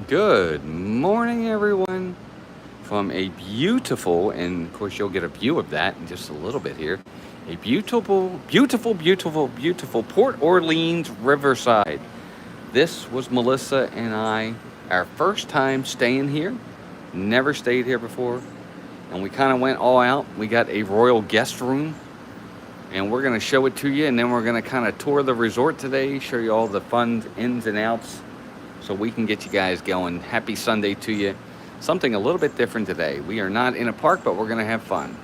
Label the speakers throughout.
Speaker 1: Good morning, everyone, from a beautiful, and of course, you'll get a view of that in just a little bit here. A beautiful Port Orleans Riverside. This was Melissa and I, our first time staying here. Never stayed here before, and we kind of went all out. We got a royal guest room, and we're going to show it to you, and then we're going to kind of tour the resort today, show you all the fun ins and outs so we can get you guys going. Happy Sunday to you. Something a little bit different today. We are not in a park, but we're going to have fun.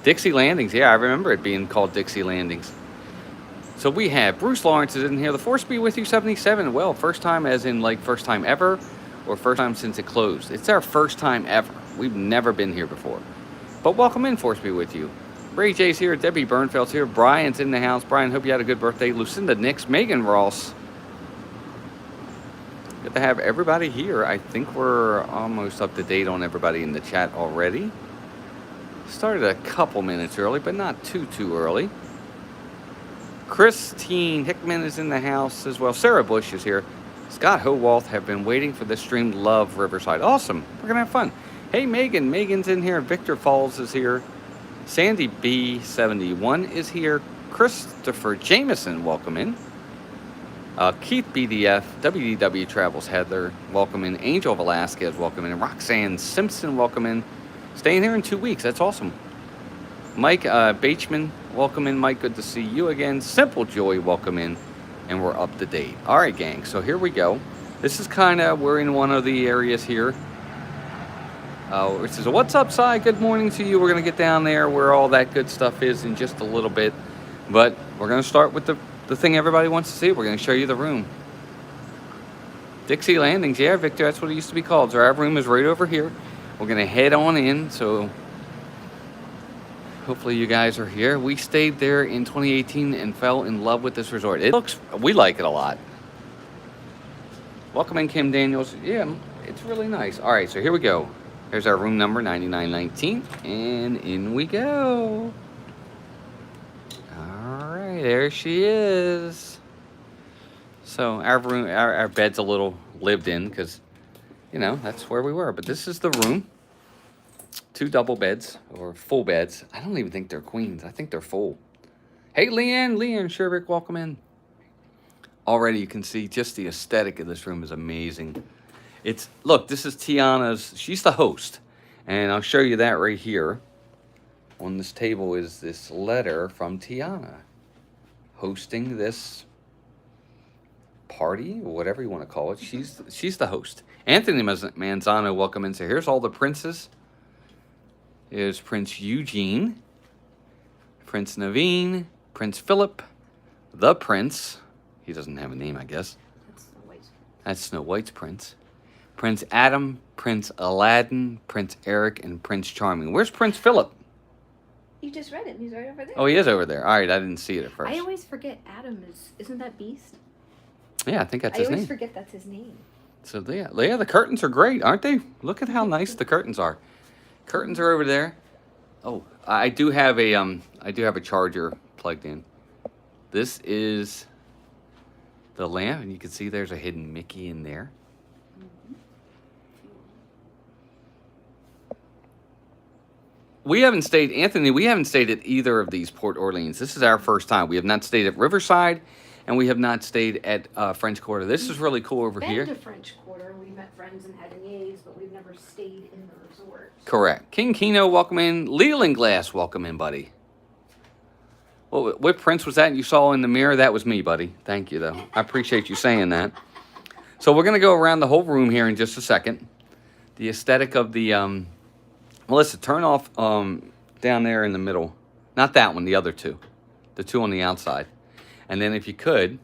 Speaker 1: Dixie Landings. Yeah, I remember it being called Dixie Landings. So we have Bruce Lawrence is in here. The Force Be With You 77. Well, first time as in like first time ever or first time since it closed. It's our first time ever. We've never been here before. But welcome in, Force Be With You. Ray J's here. Debbie Bernfeld's here. Brian's in the house. Brian, hope you had a good birthday. Lucinda Nix. Megan Ross. Good to have everybody here. I think we're almost up to date on everybody in the chat already. Started a couple minutes early, but not too early. Christine Hickman is in the house as well. Sarah Bush is here. Scott Howalth have been waiting for this stream. Love Riverside. Awesome. We're going to have fun. Hey, Megan. Megan's in here. Victor Falls is here. Sandy B71 is here. Christopher Jameson, welcome in. Keith BDF, WDW Travels Heather, welcome in. Angel Velasquez, welcome in. Roxanne Simpson, welcome in. Staying here in 2 weeks, that's awesome. Mike Bateman, welcome in. Mike, good to see you again. Simple Joy, welcome in. And we're up to date. All right, gang, so here we go. This is kind of, we're in one of the areas here. Which is what's up, Si? Good morning to you. We're going to get down there where all that good stuff is in just a little bit. But we're going to start with the thing everybody wants to see. We're going to show you the room. Dixie Landings. Yeah, Victor, that's what it used to be called. So our room is right over here. We're going to head on in. So hopefully you guys are here. We stayed there in 2018 and fell in love with this resort. We like it a lot. Welcome in, Kim Daniels. Yeah, it's really nice. All right, so here we go. Here's our room number, 9919. And in we go. There she is. So our room, our bed's a little lived in because, you know, that's where we were. But this is the room. 2 double beds or full beds. I don't even think they're queens. I think they're full. Hey, Leanne Shervick, welcome in. Already you can see just the aesthetic of this room is amazing. Look, this is Tiana's. She's the host. And I'll show you that right here. On this table is this letter from Tiana, hosting this party, or whatever you want to call it. She's the host. Anthony Manzano, welcome in. So here's all the princes. Here's Prince Eugene, Prince Naveen, Prince Philip, the Prince. He doesn't have a name, I guess. That's Snow White's prince. Prince Adam, Prince Aladdin, Prince Eric, and Prince Charming. Where's Prince Philip?
Speaker 2: You just read it. He's right over there.
Speaker 1: Oh, he is over there. All right, I didn't see it at first.
Speaker 2: I always forget Adam isn't that Beast?
Speaker 1: Yeah, I think that's his name.
Speaker 2: I always forget that's his name.
Speaker 1: So yeah, the curtains are great, aren't they? Look at how nice the curtains are. Curtains are over there. Oh, I do have a charger plugged in. This is the lamp, and you can see there's a hidden Mickey in there. We haven't stayed at either of these Port Orleans. This is our first time. We have not stayed at Riverside, and we have not stayed at French Quarter. This is really cool over here.
Speaker 2: Been to French Quarter. We met friends and had beignets, but we've never stayed in the resort.
Speaker 1: Correct. King Kino, welcome in. Leland Glass, welcome in, buddy. Well, what prince was that you saw in the mirror? That was me, buddy. Thank you, though. I appreciate you saying that. So we're going to go around the whole room here in just a second. The aesthetic of the... Melissa, turn off down there in the middle. Not that one, the other two. The two on the outside. And then if you could,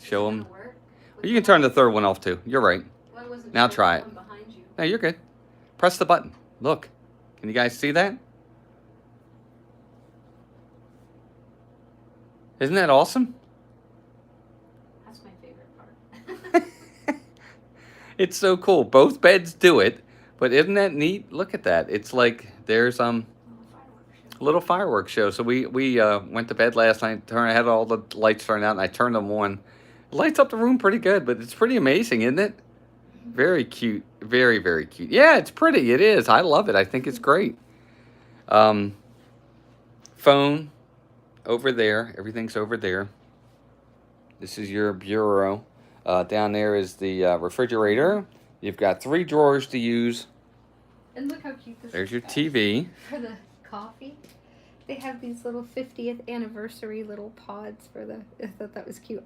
Speaker 1: show them. Well, you can turn the third one off too. You're right.
Speaker 2: Well,
Speaker 1: now try it. No, you're good. Press the button. Look. Can you guys see that? Isn't that awesome?
Speaker 2: That's my favorite part.
Speaker 1: It's so cool. Both beds do it. But isn't that neat? Look at that. It's like there's a little fireworks show. So we went to bed last night. I had all the lights turned out, and I turned them on Lights up the room pretty good, but it's pretty amazing, isn't it? Very cute. Very, very cute. Yeah, it's pretty. It is. I love it. I think it's great. Phone over there. Everything's over there. This is your bureau. Down there is the refrigerator. You've got 3 drawers to use.
Speaker 2: And look how cute this is.
Speaker 1: There's your TV.
Speaker 2: For the coffee. They have these little 50th anniversary little pods for the. I thought that was cute.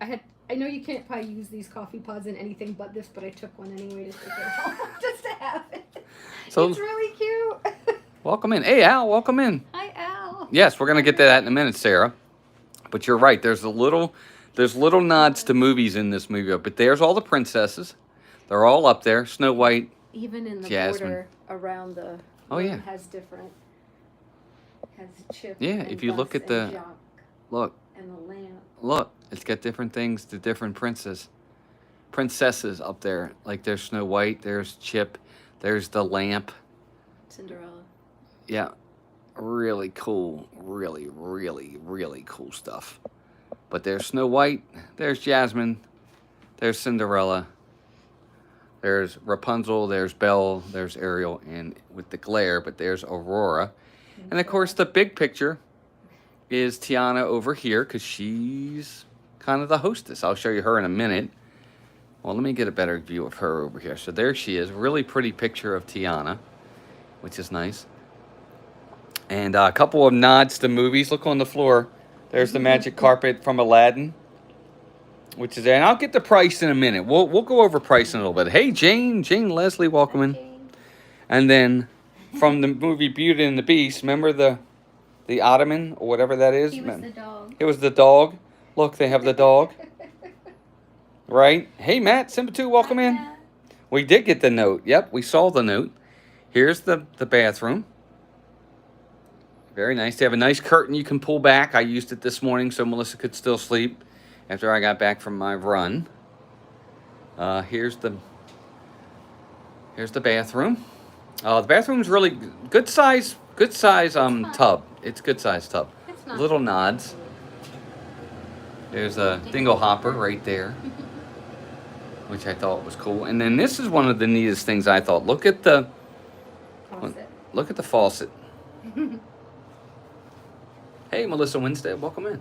Speaker 2: I know you can't probably use these coffee pods in anything but this, but I took one anyway to take it home just to have it. So, it's really cute.
Speaker 1: Welcome in. Hey, Al, welcome in.
Speaker 2: Hi, Al.
Speaker 1: Yes, we're going to get to that in a minute, Sarah. But you're right. There's little nods to movies in this movie. But there's all the princesses. They're all up there. Snow White.
Speaker 2: Even in the
Speaker 1: Jasmine.
Speaker 2: border around the.
Speaker 1: Oh, yeah.
Speaker 2: Has different. Has Chip.
Speaker 1: Yeah,
Speaker 2: and
Speaker 1: if you look
Speaker 2: Gus
Speaker 1: at the.
Speaker 2: and Jacques
Speaker 1: Look.
Speaker 2: and the lamp.
Speaker 1: Look. It's got different things to different princesses up there. Like there's Snow White. There's Chip. There's the lamp.
Speaker 2: Cinderella.
Speaker 1: Yeah. Really cool. Really, really, really cool stuff. But there's Snow White. There's Jasmine. There's Cinderella. There's Rapunzel. There's Belle. There's Ariel. And with the glare, but there's Aurora. And of course, the big picture is Tiana over here because she's kind of the hostess. I'll show you her in a minute. Well, let me get a better view of her over here. So there she is. Really pretty picture of Tiana, which is nice. And a couple of nods to movies. Look on the floor. There's the magic carpet from Aladdin, which is there. And I'll get the price in a minute. We'll go over price in a little bit. Hey, Jane Leslie, welcome in. And then from the movie Beauty and the Beast, remember the ottoman or whatever that is?
Speaker 2: He was the dog.
Speaker 1: It was the dog. Look, they have the dog. Right? Hey, Matt, Simba 2, welcome in. We did get the note. Yep, we saw the note. Here's the bathroom. Very nice. They have a nice curtain you can pull back. I used it this morning so Melissa could still sleep after I got back from my run. Here's the bathroom. The bathroom's really good size tub. It's good size tub. Little nods. There's a dingle hopper right there, which I thought was cool. And then this is one of the neatest things I thought. Look at the faucet. Hey, Melissa Winstead, welcome in.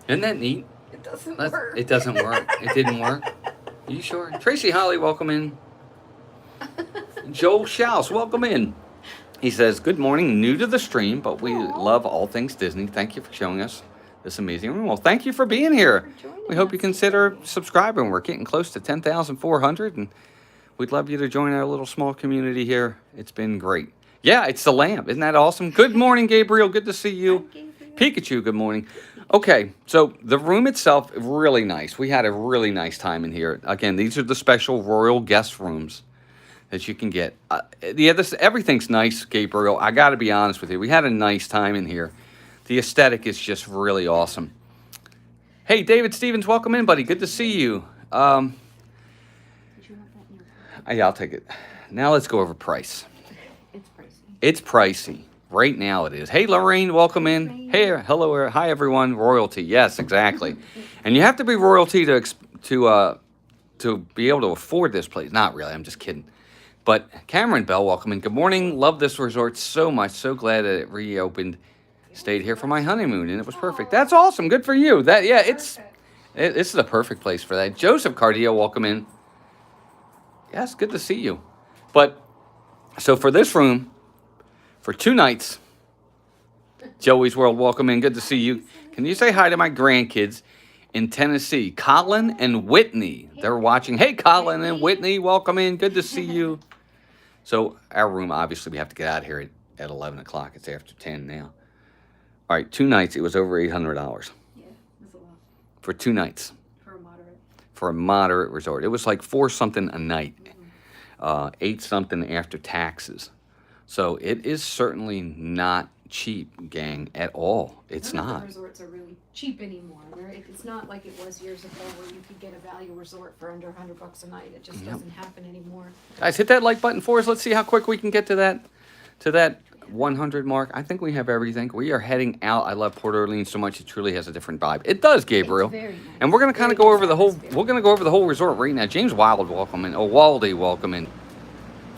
Speaker 1: Isn't that neat?
Speaker 2: It doesn't work.
Speaker 1: It doesn't work. It didn't work. Are you sure? Tracy Holly, welcome in. Joel Schaus, welcome in. He says, good morning, new to the stream, but we love all things Disney. Thank you for showing us this amazing room. Well, thank you for being here. We hope you consider subscribing. We're getting close to 10,400, and we'd love you to join our little small community here. It's been great. Yeah, it's the lamp. Isn't that awesome? Good morning, Gabriel. Good to see you. Pikachu, good morning. Okay, so the room itself, really nice. We had a really nice time in here. Again, these are the special royal guest rooms that you can get. Everything's nice, Gabriel. I got to be honest with you. We had a nice time in here. The aesthetic is just really awesome. Hey, David Stevens, welcome in, buddy. Good to see you. Yeah, I'll take it. Now let's go over price.
Speaker 2: It's pricey.
Speaker 1: It's pricey. Right now it is. Hey, Lorraine, welcome in. Hey, hello, hi, everyone. Royalty. Yes, exactly. And you have to be royalty to be able to afford this place. Not really. I'm just kidding. But Cameron Bell, welcome in. Good morning. Love this resort so much. So glad that it reopened. Stayed here for my honeymoon, and it was perfect. That's awesome. Good for you. This is a perfect place for that. Joseph Cardio, welcome in. Yes, good to see you. But so for this room, for 2 nights, Joey's World, welcome in. Good to see you. Can you say hi to my grandkids in Tennessee, Colin and Whitney? They're watching. Hey, Colin and Whitney, welcome in. Good to see you. So our room, obviously, we have to get out of here at 11 o'clock. It's after 10 now. All right, 2 nights, it was over $800.
Speaker 2: Yeah, that's a lot.
Speaker 1: For 2 nights.
Speaker 2: For a moderate.
Speaker 1: For a moderate resort. It was like 4 something a night. 8 something after taxes. So it is certainly not cheap, gang, at all. It's
Speaker 2: None
Speaker 1: not.
Speaker 2: of the resorts are really cheap anymore. It's not like it was years ago where you could get a value resort for under $100 a night. It just doesn't happen anymore.
Speaker 1: Guys, hit that like button for us. Let's see how quick we can get to that 100 mark. I think we have everything. We are heading out. I love Port Orleans so much. It truly has a different vibe. It does, Gabriel.
Speaker 2: It's very nice.
Speaker 1: And we're gonna kind of
Speaker 2: Very
Speaker 1: go
Speaker 2: nice
Speaker 1: over the whole.
Speaker 2: atmosphere.
Speaker 1: We're gonna go over the whole resort right now. James Wild, welcome in. Oh, Waldy, welcome in.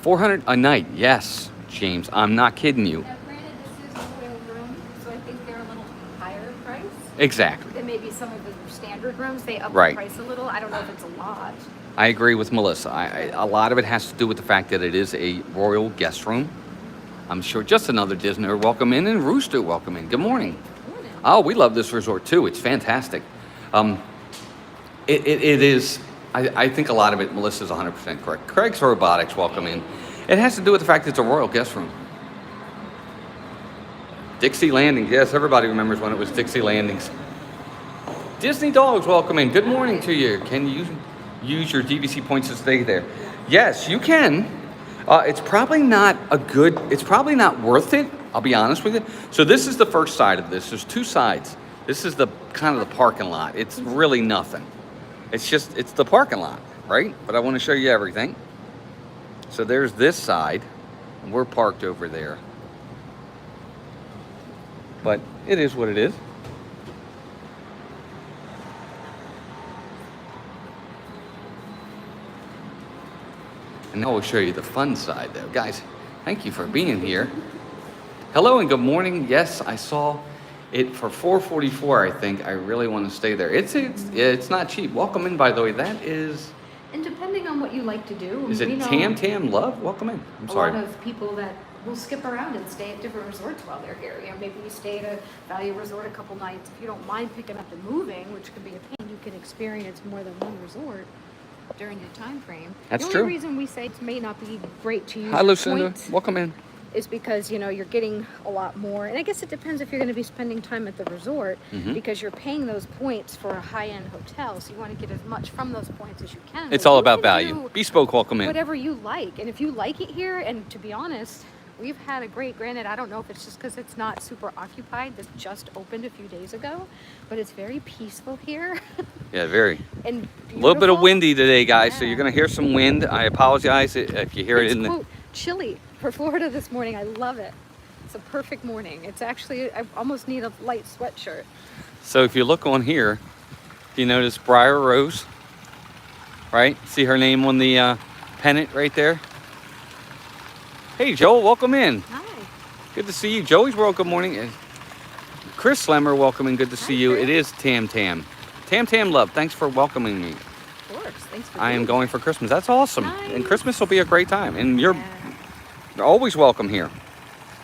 Speaker 1: 400 a night. Yes, James. I'm not kidding you.
Speaker 2: Now, granted, this is a royal room, so I think they're a little higher price
Speaker 1: Exactly.
Speaker 2: than maybe some of the standard rooms. They up
Speaker 1: Right.
Speaker 2: the price a little. I don't know if it's a lot.
Speaker 1: I agree with Melissa. A lot of it has to do with the fact that it is a royal guest room. I'm sure just another Disney welcome in, and Rooster welcome in. Good morning.
Speaker 2: Morning.
Speaker 1: Oh, we love this resort too. It's fantastic. It is. I think a lot of it, Melissa's 100% correct. Craig's Robotics welcome in. It has to do with the fact that it's a royal guest room. Dixie Landings. Yes, everybody remembers when it was Dixie Landings. Disney Dogs welcome in. Good morning to you. Can you use your DVC points to stay there? Yes, you can. It's probably not it's probably not worth it. I'll be honest with you. So this is the first side of this. There's two sides. This is the kind of the parking lot. It's really nothing. It's the parking lot, right? But I want to show you everything. So there's this side, and we're parked over there. But it is what it is. And now we'll show you the fun side though. Guys, thank you for being here. Hello and good morning. Yes, I saw it for $444, I think. I really want to stay there. It's not cheap. Welcome in, by the way. That is...
Speaker 2: And depending on what you like to do,
Speaker 1: Is it
Speaker 2: we know
Speaker 1: Tam Love? Welcome in. I'm sorry.
Speaker 2: a lot of people that will skip around and stay at different resorts while they're here. You know, maybe you stay at a value resort a couple nights. If you don't mind picking up and moving, which can be a pain, you can experience more than one resort during your time frame.
Speaker 1: That's
Speaker 2: the
Speaker 1: true.
Speaker 2: only reason we say it may not be great to use
Speaker 1: Hi, Lucinda.
Speaker 2: points
Speaker 1: Welcome in.
Speaker 2: is because, you know, you're getting a lot more. And I guess it depends if you're going to be spending time at the resort because you're paying those points for a high-end hotel. So you want to get as much from those points as you can.
Speaker 1: It's
Speaker 2: But
Speaker 1: all
Speaker 2: you
Speaker 1: about
Speaker 2: can
Speaker 1: value.
Speaker 2: do
Speaker 1: Bespoke, welcome in.
Speaker 2: whatever you like. And if you like it here, and to be honest, we've had a great, granted, I don't know if it's just because it's not super occupied. This just opened a few days ago, but it's very peaceful here.
Speaker 1: Yeah, very.
Speaker 2: And
Speaker 1: A little bit of
Speaker 2: beautiful.
Speaker 1: windy today, guys, so
Speaker 2: Yeah.
Speaker 1: you're going to hear some wind. I apologize if you hear it
Speaker 2: It's
Speaker 1: in the...
Speaker 2: quote, chilly for Florida this morning. I love it. It's a perfect morning. It's actually, I almost need a light sweatshirt.
Speaker 1: So if you look on here, you notice Briar Rose, right? See her name on the pennant right there? Hey, Joel, welcome in.
Speaker 2: Hi.
Speaker 1: Good to see you. Joey's World, good morning. And Chris Slemmer, welcome in. Good to see
Speaker 2: Hi,
Speaker 1: you.
Speaker 2: Chris.
Speaker 1: It is Tam Love. Thanks for welcoming me.
Speaker 2: Of course. Thanks for
Speaker 1: I am
Speaker 2: being
Speaker 1: going for Christmas. That's awesome. And
Speaker 2: Nice.
Speaker 1: Christmas will be a great time. And you're
Speaker 2: Yeah.
Speaker 1: always welcome here.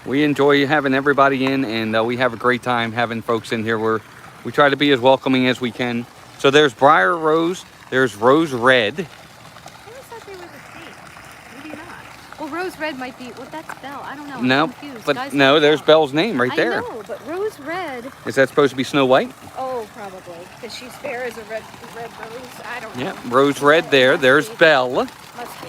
Speaker 1: We enjoy having everybody in, and we have a great time having folks in here. We try to be as welcoming as we can. So there's Briar Rose. There's Rose Red.
Speaker 2: I always thought they were the same. Maybe not. Well, Rose Red might be, well, that's Belle. I don't know. I'm
Speaker 1: No,
Speaker 2: confused.
Speaker 1: but
Speaker 2: Guys
Speaker 1: no,
Speaker 2: like
Speaker 1: there's
Speaker 2: Belle.
Speaker 1: Belle's name right there.
Speaker 2: I know, but Rose Red,
Speaker 1: Is that supposed to be Snow White?
Speaker 2: oh, probably. Because she's fair as a red rose. I don't know.
Speaker 1: Yeah, Rose Red there. There's Belle.
Speaker 2: Must be.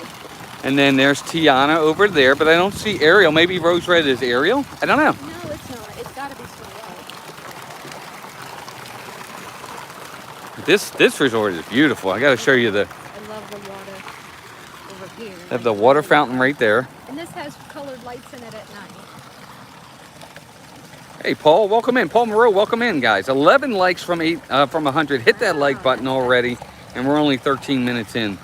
Speaker 1: And then there's Tiana over there, but I don't see Ariel. Maybe Rose Red is Ariel? I don't know.
Speaker 2: No, it's not. It's got to be Snow White.
Speaker 1: This resort is beautiful. I got to show you the
Speaker 2: I love the water over here.
Speaker 1: have the water fountain right there.
Speaker 2: And this has colored lights in it at night.
Speaker 1: Hey, Paul, welcome in. Paul Moreau, welcome in, guys. 11 likes from 100. Hit that like button already, and we're only 13 minutes in.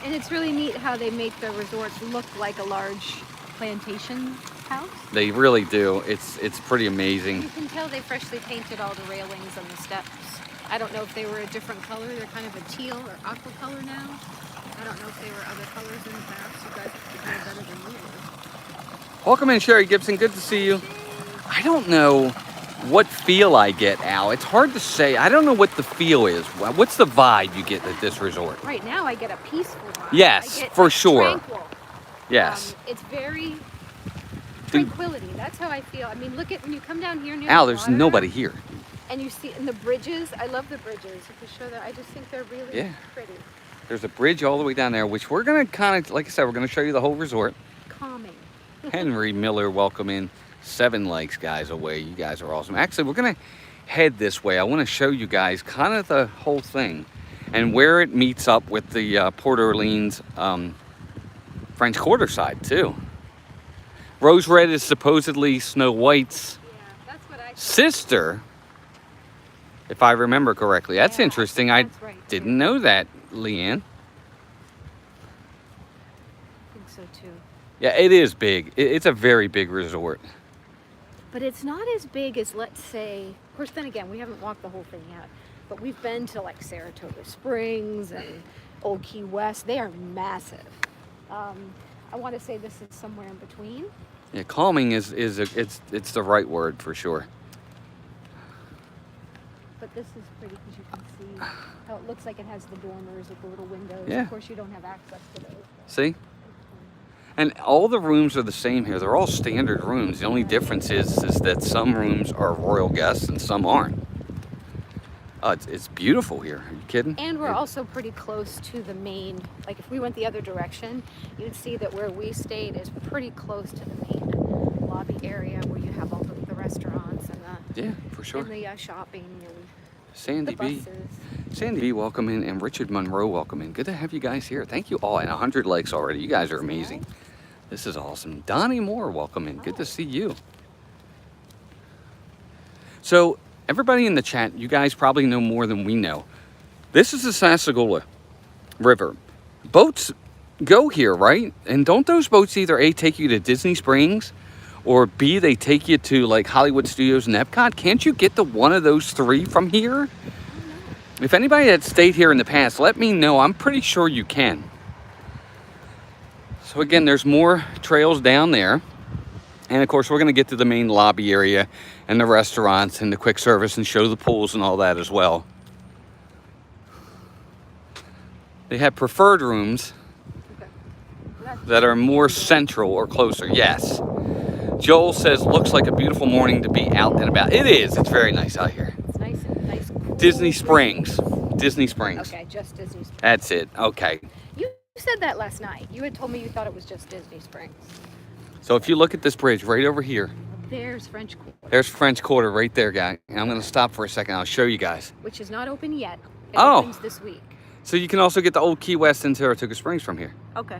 Speaker 2: And it's really neat how they make the resorts look like a large plantation house.
Speaker 1: They really do. It's pretty amazing.
Speaker 2: You can tell they freshly painted all the railings and the steps. I don't know if they were a different color. They're kind of a teal or aqua color now. I don't know if they were other colors in the past. You guys know better than me.
Speaker 1: Welcome in, Sherry Gibson. Good to see you. I don't know what feel I get, Al. It's hard to say. I don't know what the feel is. What's the vibe you get at this resort?
Speaker 2: Right now, I get a peaceful vibe.
Speaker 1: Yes,
Speaker 2: I get
Speaker 1: for sure.
Speaker 2: Tranquil.
Speaker 1: Yes.
Speaker 2: It's very
Speaker 1: Dude.
Speaker 2: tranquility. That's how I feel. I mean, look at when you come down here near
Speaker 1: Al,
Speaker 2: the
Speaker 1: there's
Speaker 2: water,
Speaker 1: nobody here.
Speaker 2: and you see in the bridges. I love the bridges. You can show that. I just think they're really
Speaker 1: Yeah.
Speaker 2: pretty,
Speaker 1: There's a bridge all the way down there, which we're going to kind of, like I said, we're going to show you the whole resort.
Speaker 2: calming.
Speaker 1: Henry Miller, welcome in. 7 likes, guys, away. You guys are awesome. Actually, we're going to head this way. I want to show you guys kind of the whole thing and where it meets up with the Port Orleans French Quarter side, too. Rose Red is supposedly Snow White's
Speaker 2: Yeah, that's what I
Speaker 1: sister, if I remember correctly. That's
Speaker 2: Yeah,
Speaker 1: interesting. I
Speaker 2: that's right,
Speaker 1: didn't
Speaker 2: too.
Speaker 1: know that, Leanne.
Speaker 2: I think so too.
Speaker 1: Yeah, it is big. It's a very big resort.
Speaker 2: But it's not as big as, let's say, of course, then again, we haven't walked the whole thing yet, but we've been to like Saratoga Springs and Old Key West. They are massive. I want to say this is somewhere in between.
Speaker 1: Yeah, calming it's the right word for sure.
Speaker 2: But this is pretty because you can see how it looks like it has the dormers with the little windows.
Speaker 1: Yeah.
Speaker 2: Of course, you don't have access to those.
Speaker 1: See? And all the rooms are the same here. They're all standard rooms. The only difference is that some rooms are royal guests and some aren't. It's beautiful here. Are you kidding?
Speaker 2: And we're also pretty close to the main, like if we went the other direction, you'd see that where we stayed is pretty close to the main lobby area where you have all the restaurants and
Speaker 1: Yeah, for sure.
Speaker 2: and the shopping and
Speaker 1: Sandy
Speaker 2: the
Speaker 1: B.
Speaker 2: buses.
Speaker 1: Sandy B, welcome in, and Richard Monroe, welcome in. Good to have you guys here. Thank you all. And 100 likes already. You guys are amazing. This is awesome. Donnie Moore, welcome in. Good to see you. So, everybody in the chat, you guys probably know more than we know. This is the Sassagoula River. Boats go here, right? And don't those boats either A, take you to Disney Springs, or B, they take you to like Hollywood Studios and Epcot? Can't you get to one of those three from here? If anybody had stayed here in the past, let me know. I'm pretty sure you can. So again, there's more trails down there. And of course, we're going to get to the main lobby area and the restaurants and the quick service and show the pools and all that as well. They have preferred rooms that are more central or closer. Yes. Joel says, looks like a beautiful morning to be out and about. It is. It's very nice out here.
Speaker 2: It's nice and nice. Cool
Speaker 1: Disney Springs. Disney Springs.
Speaker 2: Okay, just Disney Springs.
Speaker 1: That's it. Okay.
Speaker 2: You said that last night. You had told me you thought it was just Disney Springs.
Speaker 1: So if you look at this bridge right over here,
Speaker 2: There's French Quarter,
Speaker 1: there's French Quarter right there, guy. And I'm going to stop for a second. I'll show you guys.
Speaker 2: which is not open yet. It
Speaker 1: Oh.
Speaker 2: opens this week.
Speaker 1: So you can also get the old Key West and Saratoga Springs from here.
Speaker 2: Okay.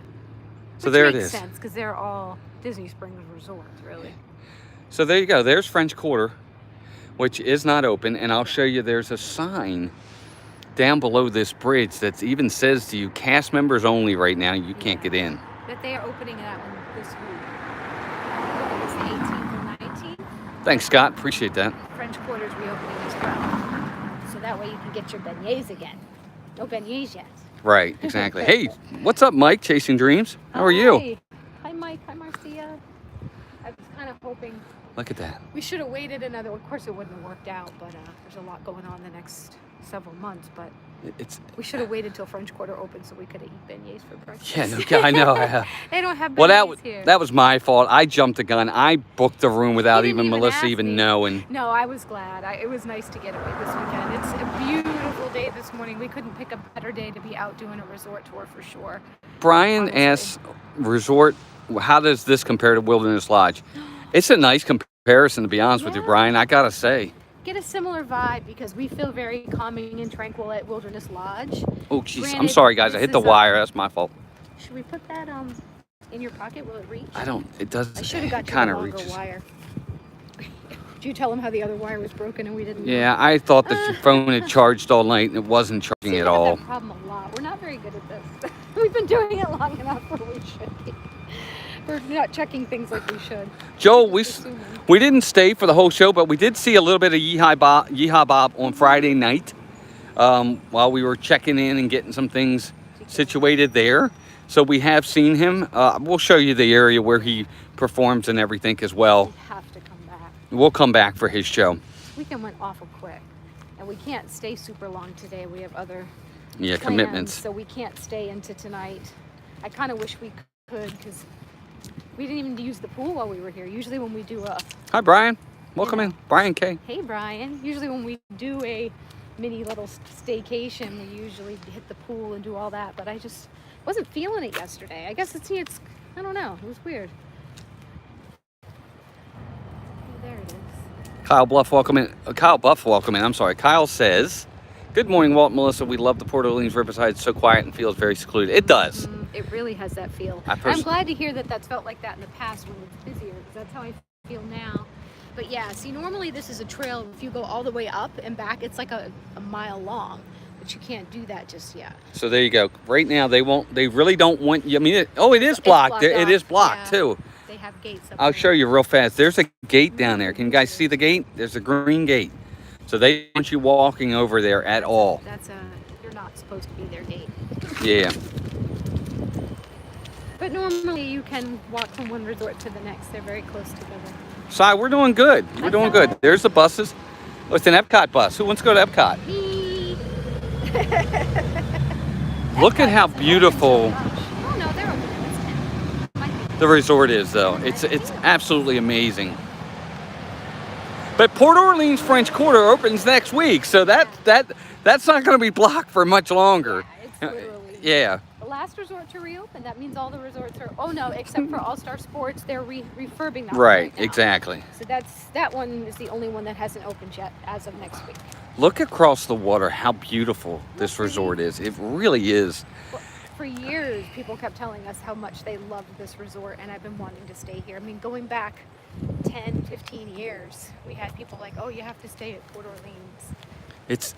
Speaker 1: So
Speaker 2: Which
Speaker 1: there it
Speaker 2: makes
Speaker 1: is.
Speaker 2: sense because they're all Disney Springs resorts, really.
Speaker 1: So there you go. There's French Quarter, which is not open. And I'll show you there's a sign down below this bridge that even says to you, cast members only right now. You can't get in.
Speaker 2: But they are opening that one this week. I think it's the 18th or 19th.
Speaker 1: Thanks, Scott. Appreciate that.
Speaker 2: French Quarter's reopening as well. So that way you can get your beignets again. No beignets yet.
Speaker 1: Right, exactly. Hey, what's up, Mike? Chasing Dreams. How are you?
Speaker 2: Hi. Hi, Mike. Hi, Marcia. I was kind of hoping
Speaker 1: Look at that.
Speaker 2: we should have waited another. Of course, it wouldn't have worked out, but there's a lot going on the next several months. But
Speaker 1: It's
Speaker 2: we should have waited till French Quarter opened so we could have eaten beignets for breakfast.
Speaker 1: yeah, no, I know.
Speaker 2: They don't have beignets
Speaker 1: Well,
Speaker 2: here.
Speaker 1: that was my fault. I jumped the gun. I booked the room without
Speaker 2: You didn't even
Speaker 1: Melissa
Speaker 2: ask
Speaker 1: even
Speaker 2: me.
Speaker 1: knowing.
Speaker 2: No, I was glad. It was nice to get away this weekend. It's a beautiful day this morning. We couldn't pick a better day to be out doing a resort tour for sure.
Speaker 1: Brian
Speaker 2: Honestly.
Speaker 1: asks, resort, how does this compare to Wilderness Lodge? It's a nice comparison, to be honest with you,
Speaker 2: Yeah.
Speaker 1: Brian. I gotta say.
Speaker 2: Get a similar vibe because we feel very calming and tranquil at Wilderness Lodge.
Speaker 1: Oh, jeez. I'm
Speaker 2: Granted,
Speaker 1: sorry, guys. I
Speaker 2: this
Speaker 1: hit the
Speaker 2: is
Speaker 1: wire. That's my fault.
Speaker 2: Should we put that in your pocket? Will it reach?
Speaker 1: I don't. It does.
Speaker 2: I should have got you
Speaker 1: Kind
Speaker 2: a
Speaker 1: of
Speaker 2: longer
Speaker 1: reaches.
Speaker 2: wire. Did you tell him how the other wire was broken and we didn't know?
Speaker 1: Yeah, I thought that your phone had charged all night and it wasn't charging
Speaker 2: See,
Speaker 1: at
Speaker 2: we have
Speaker 1: all.
Speaker 2: that problem a lot. We're not very good at this. We've been doing it long enough where we should be. We're not checking things like we should.
Speaker 1: Joel,
Speaker 2: Just assuming.
Speaker 1: we didn't stay for the whole show, but we did see a little bit of Yeehaw Bob on Friday night while we were checking in and getting some things situated there. So we have seen him. We'll show you the area where he performs and everything as well.
Speaker 2: We have to come back.
Speaker 1: We'll come back for his show.
Speaker 2: Weekend went awful quick, and we can't stay super long today. We have other
Speaker 1: Yeah,
Speaker 2: plans,
Speaker 1: commitments.
Speaker 2: so we can't stay into tonight. I kind of wish we could because we didn't even use the pool while we were here. Usually when we do a
Speaker 1: Hi, Brian. Welcome
Speaker 2: know.
Speaker 1: in. Brian K.
Speaker 2: hey Brian, usually when we do a mini little staycation, we usually hit the pool and do all that. But I just wasn't feeling it yesterday. I guess it's I don't know. It was weird. Oh, there it is.
Speaker 1: Kyle Bluff, welcome in. Kyle Buff, welcome in. I'm sorry. Kyle says, good morning, Walt and Melissa. We love the Port Orleans Riverside. It's so quiet and feels very secluded. It does.
Speaker 2: It really has that feel. I'm glad to hear that that's felt like that in the past when it's busier, because that's how I feel now. But yeah, see, normally this is a trail. If you go all the way up and back, it's like a mile long. But you can't do that just yet.
Speaker 1: So there you go. Right now, they really don't want you. I mean, it is blocked. It is blocked too.
Speaker 2: They have gates up
Speaker 1: I'll
Speaker 2: there.
Speaker 1: show you real fast. There's a gate down there. Can you guys see the gate? There's a green gate. So they don't want you walking over there at all.
Speaker 2: You're not supposed to be their gate.
Speaker 1: Yeah.
Speaker 2: But normally you can walk from one resort to the next. They're very close together.
Speaker 1: Si, we're doing good. We're doing good. There's the buses. Oh, it's an Epcot bus. Who wants to go to Epcot?
Speaker 2: Me.
Speaker 1: Look at how beautiful
Speaker 2: Oh no, they're open.
Speaker 1: the resort is, though. It's absolutely amazing. But Port Orleans French Quarter opens next week, so that's not going to be blocked for much longer.
Speaker 2: Yeah, it's literally.
Speaker 1: Yeah.
Speaker 2: The last resort to reopen. That means all the resorts are. Oh no, except for All Star Sports, they're refurbing that.
Speaker 1: Right.
Speaker 2: Now.
Speaker 1: Exactly.
Speaker 2: So that one is the only one that hasn't opened yet as of next week.
Speaker 1: Look across the water how beautiful this resort is. It really is.
Speaker 2: Well, for years, people kept telling us how much they loved this resort, and I've been wanting to stay here. I mean, going back 10, 15 years, we had people like, oh, you have to stay at Port Orleans.
Speaker 1: It's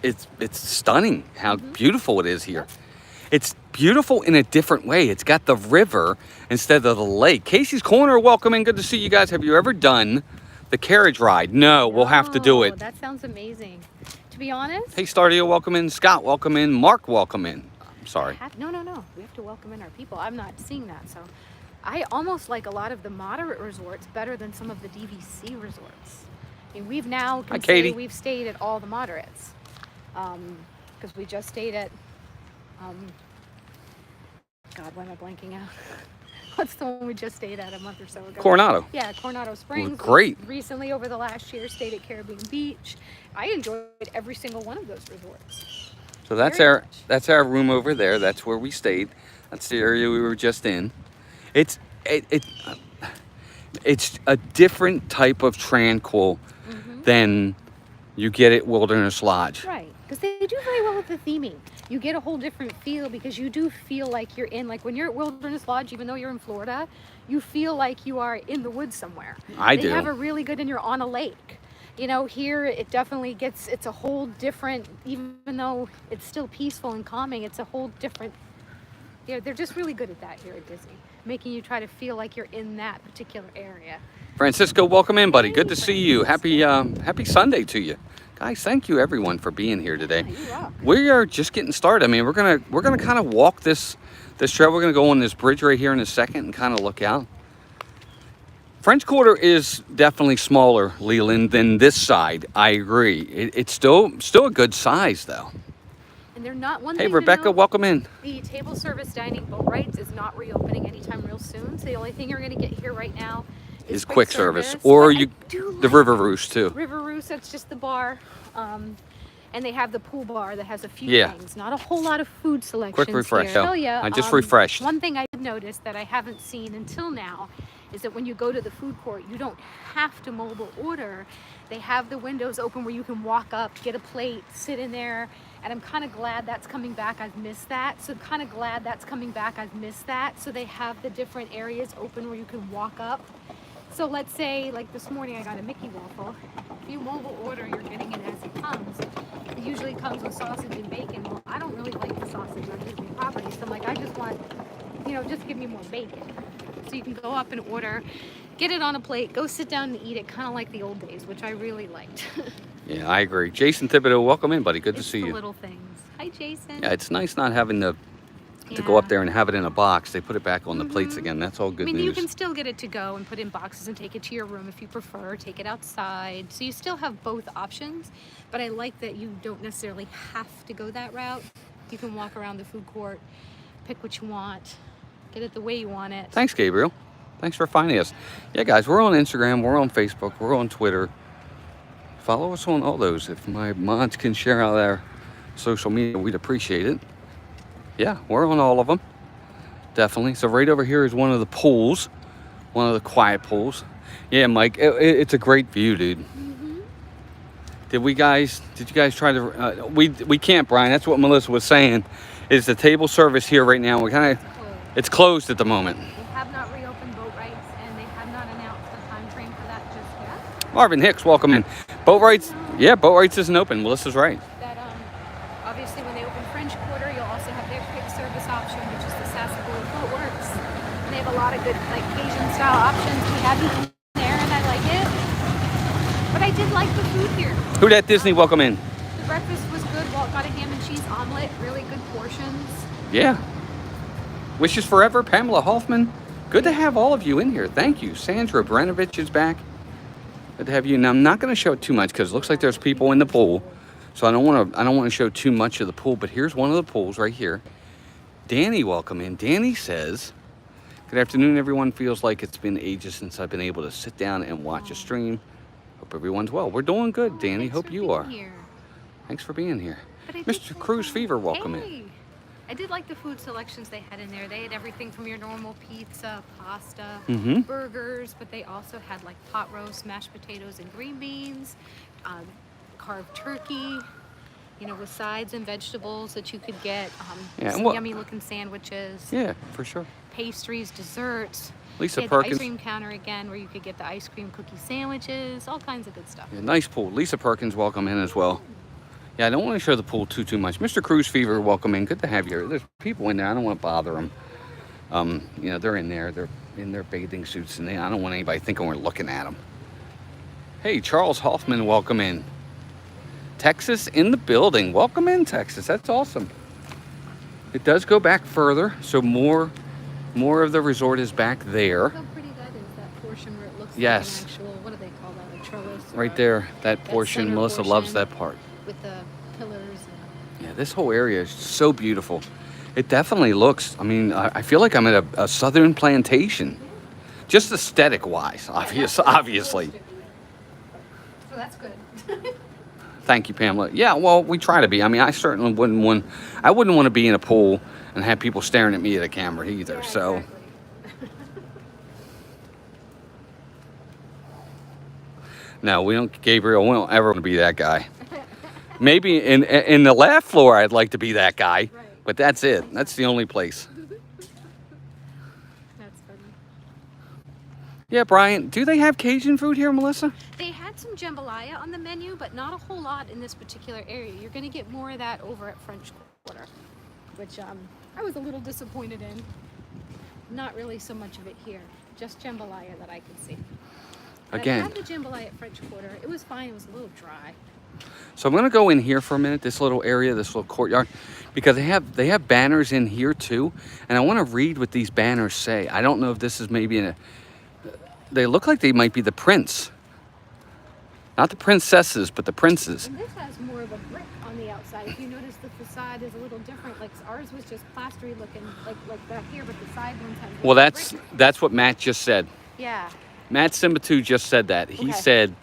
Speaker 1: stunning how beautiful it is here. It's beautiful in a different way. It's got the river instead of the lake. Casey's Corner, welcome in. Good to see you guys. Have you ever done the carriage ride? No, we'll have to do it.
Speaker 2: That sounds amazing. To be honest.
Speaker 1: Hey, Stardio, welcome in. Scott, welcome in. Marc, welcome in. I'm sorry.
Speaker 2: No. We have to welcome in our people. I'm not seeing that. So I almost like a lot of the moderate resorts better than some of the DVC resorts. I mean, we've now we've stayed at all the moderates. Because we just stayed at, God, why am I blanking out? What's the one we just stayed at a month or so ago?
Speaker 1: Coronado.
Speaker 2: Yeah, Coronado Springs.
Speaker 1: Great.
Speaker 2: Recently, over the last year, stayed at Caribbean Beach. I enjoyed every single one of those resorts.
Speaker 1: So that's our room over there. That's where we stayed. That's the area we were just in. It's a different type of tranquil than you get at Wilderness Lodge.
Speaker 2: Right, because they do very well with the theming. You get a whole different feel because you do feel like you're in, like when you're at Wilderness Lodge, even though you're in Florida, you feel like you are in the woods somewhere. They have a really good, and you're on a lake. You know, here it definitely it's a whole different, even though it's still peaceful and calming, it's a whole different, they're just really good at that here at Disney, making you try to feel like you're in that particular area.
Speaker 1: Francisco, welcome in, buddy. Good to see you. Happy Sunday to you. Guys, thank you everyone for being here today. We are just getting started. I mean, we're gonna kind of walk this trail. We're gonna go on this bridge right here in a second and kind of look out. French Quarter is definitely smaller, Leland, than this side. I agree. It's still a good size though.
Speaker 2: And they're not one.
Speaker 1: Hey, Rebecca, welcome in.
Speaker 2: The table service dining boat rides is not reopening anytime real soon. So the only thing you're going to get here right now is
Speaker 1: quick service, or the River Roost too.
Speaker 2: River Roost, that's just the bar, and they have the pool bar that has a few things. Not a whole lot of food selections.
Speaker 1: Quick refresh.
Speaker 2: Here. Oh yeah,
Speaker 1: I just refreshed.
Speaker 2: One thing I did notice that I haven't seen until now is that when you go to the food court, you don't have to mobile order. They have the windows open where you can walk up, get a plate, sit in there. And I'm kind of glad that's coming back. I've missed that. So they have the different areas open where you can walk up. So let's say, like this morning, I got a Mickey waffle. If you mobile order, you're getting it as it comes. It usually comes with sausage and bacon. Well, I don't really like the sausage on Disney property, so I'm like, I just want, just give me more bacon. So you can go up and order, get it on a plate, go sit down and eat it, kind of like the old days, which I really liked.
Speaker 1: Yeah, I agree. Jason Thibodeau, welcome in, buddy. Good to see you.
Speaker 2: Little things. Hi, Jason.
Speaker 1: Yeah, it's nice not having to go up there and have it in a box. They put it back on the plates again. That's all good news.
Speaker 2: You can still get it to go and put in boxes and take it to your room if you prefer. Take it outside. So you still have both options. But I like that you don't necessarily have to go that route. You can walk around the food court, pick what you want, get it the way you want it.
Speaker 1: Thanks, Gabriel. Thanks for finding us. Yeah, guys, we're on Instagram. We're on Facebook. We're on Twitter. Follow us on all those. If my mods can share out their social media, we'd appreciate it. Yeah, we're on all of them. Definitely. So right over here is one of the pools. One of the quiet pools. Yeah, Mike, it's a great view, dude. Did you guys try to... we can't, Brian. That's what Melissa was saying. Is the table service here right now. We kind of... It's closed at the moment.
Speaker 2: They have not reopened boat rights, and they have not announced a time frame for that just yet.
Speaker 1: Marvin Hicks, welcome in. Boat rights, yeah, boat rights isn't open. Melissa's right.
Speaker 2: That obviously when they open French Quarter, you'll also have their quick service option, which is the Sassagoula Boat Works. And they have a lot of good like Cajun style options. We have eaten there, and I like it. But I did like the food here.
Speaker 1: Who dat Disney, welcome in.
Speaker 2: The breakfast was good. Walt got a ham and cheese omelet, really good portions.
Speaker 1: Yeah. Wishes Forever, Pamela Hoffman. Good to have all of you in here. Thank you. Sandra Brenovich is back. Good to have you. Now I'm not going to show too much because it looks like there's people in the pool, so I don't want to show too much of the pool. But here's one of the pools right here. Danny, welcome in. Danny says, "Good afternoon, everyone. Feels like it's been ages since I've been able to sit down and watch a stream. Hope everyone's well. We're doing good, Danny. Hope you are.
Speaker 2: Here.
Speaker 1: Thanks for being here. Mr. Cruise Fever, welcome in.
Speaker 2: I did like the food selections they had in there. They had everything from your normal pizza, pasta, burgers, but they also had like pot roast, mashed potatoes and green beans, carved turkey, you know, with sides and vegetables that you could get, some yummy looking sandwiches.
Speaker 1: Yeah, for sure.
Speaker 2: Pastries, desserts.
Speaker 1: Lisa
Speaker 2: they had
Speaker 1: Perkins.
Speaker 2: the ice cream counter again where you could get the ice cream cookie sandwiches, all kinds of good stuff.
Speaker 1: Yeah, nice pool. Lisa Perkins, welcome in as well. Yeah, I don't want to show the pool too much. Mr. Cruise Fever, welcome in. Good to have you here. There's people in there. I don't want to bother them. You know, they're in there. They're in their bathing suits, and I don't want anybody thinking we're looking at them. Hey, Charles Hoffman, welcome in. Texas in the building. Welcome in, Texas. That's awesome. It does go back further, so more of the resort is back there.
Speaker 2: How pretty that is, that portion where it looks like
Speaker 1: Yes.
Speaker 2: an actual, what do they call that, a trellis?
Speaker 1: Right there, that portion.
Speaker 2: center
Speaker 1: Melissa
Speaker 2: portion.
Speaker 1: loves that part.
Speaker 2: With the pillars.
Speaker 1: Yeah, this whole area is so beautiful. It definitely looks, I mean, I feel like I'm at a southern plantation. Just aesthetic wise, obviously.
Speaker 2: So that's good.
Speaker 1: Thank you, Pamela. Yeah, well, we try to be. I mean, I certainly wouldn't want to be in a pool and have people staring at me at a camera either.
Speaker 2: Yeah,
Speaker 1: so
Speaker 2: exactly.
Speaker 1: no, we don't, Gabriel, we don't ever want to be that guy. Maybe in the last floor I'd like to be that guy,
Speaker 2: Right.
Speaker 1: but that's it. That's the only place.
Speaker 2: That's funny.
Speaker 1: Yeah, Brian, do they have Cajun food here, Melissa?
Speaker 2: They had some jambalaya on the menu, but not a whole lot in this particular area. You're going to get more of that over at French Quarter, which I was a little disappointed in. Not really so much of it here, just jambalaya that I could see. But
Speaker 1: Again.
Speaker 2: I had the jambalaya at French Quarter. It was fine. It was a little dry.
Speaker 1: So I'm going to go in here for a minute, this little area, this little courtyard, because they have banners in here too, and I want to read what these banners say. I don't know if this is maybe they look like they might be the prince. Not the princesses, but the princes.
Speaker 2: And this has more of a brick on the outside. If you notice, the facade is a little different. Like ours was just plastery looking, like back here, but the side ones have.
Speaker 1: Well,
Speaker 2: brick.
Speaker 1: that's what Matt just said.
Speaker 2: Yeah.
Speaker 1: Matt Simbatu just said that. He
Speaker 2: Okay.
Speaker 1: said,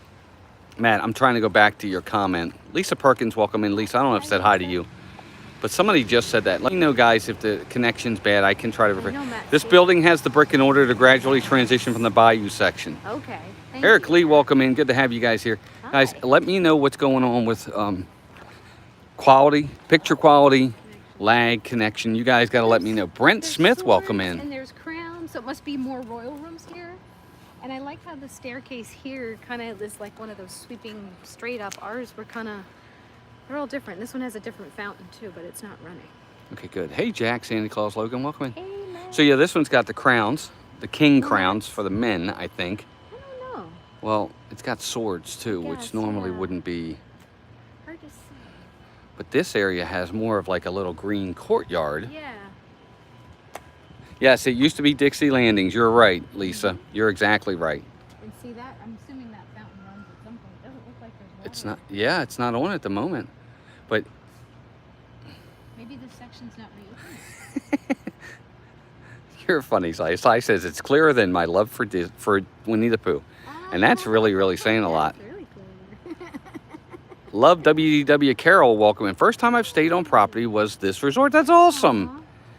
Speaker 1: Matt, I'm trying to go back to your comment. Lisa Perkins, welcome in. Lisa, I don't know if I said hi to you, but somebody just said that. Let me know, guys, if the connection's bad. I can try to.
Speaker 2: I know Matt
Speaker 1: This
Speaker 2: said-
Speaker 1: building has the brick in order to gradually transition from the Bayou section.
Speaker 2: Okay. Thank
Speaker 1: Eric
Speaker 2: you.
Speaker 1: Lee, welcome in. Good to have you guys here. Guys,
Speaker 2: Hi.
Speaker 1: let me know what's going on with quality, picture quality, lag, connection. You guys got to let me know. Brent
Speaker 2: There's
Speaker 1: Smith,
Speaker 2: swords
Speaker 1: welcome in.
Speaker 2: And there's crowns, so it must be more royal rooms here. And I like how the staircase here kind of is like one of those sweeping straight up. Ours were kind of, they're all different. This one has a different fountain too, but it's not running.
Speaker 1: Okay, good. Hey, Jack, Santa Claus, Logan, welcome in.
Speaker 2: Hey, man.
Speaker 1: So yeah, this one's got the crowns, the king crowns for the men, I think.
Speaker 2: I don't know.
Speaker 1: Well, it's got swords too, which
Speaker 2: Yes,
Speaker 1: normally
Speaker 2: yeah.
Speaker 1: wouldn't be.
Speaker 2: Hard to see.
Speaker 1: But this area has more of like a little green courtyard.
Speaker 2: Yeah.
Speaker 1: Yes, it used to be Dixie Landings. You're right, Lisa. You're exactly right.
Speaker 2: And see that? I'm assuming that fountain runs at some point. It doesn't look like there's water.
Speaker 1: It's not. Yeah, it's not on at the moment. But
Speaker 2: Maybe this section's not reopened.
Speaker 1: you're funny, Si. Si says it's clearer than my love for Winnie the Pooh, and that's really saying a lot.
Speaker 2: That's really clear.
Speaker 1: Love WDW Carol, welcome in. First time I've stayed on property was this resort. That's awesome.
Speaker 2: Aw,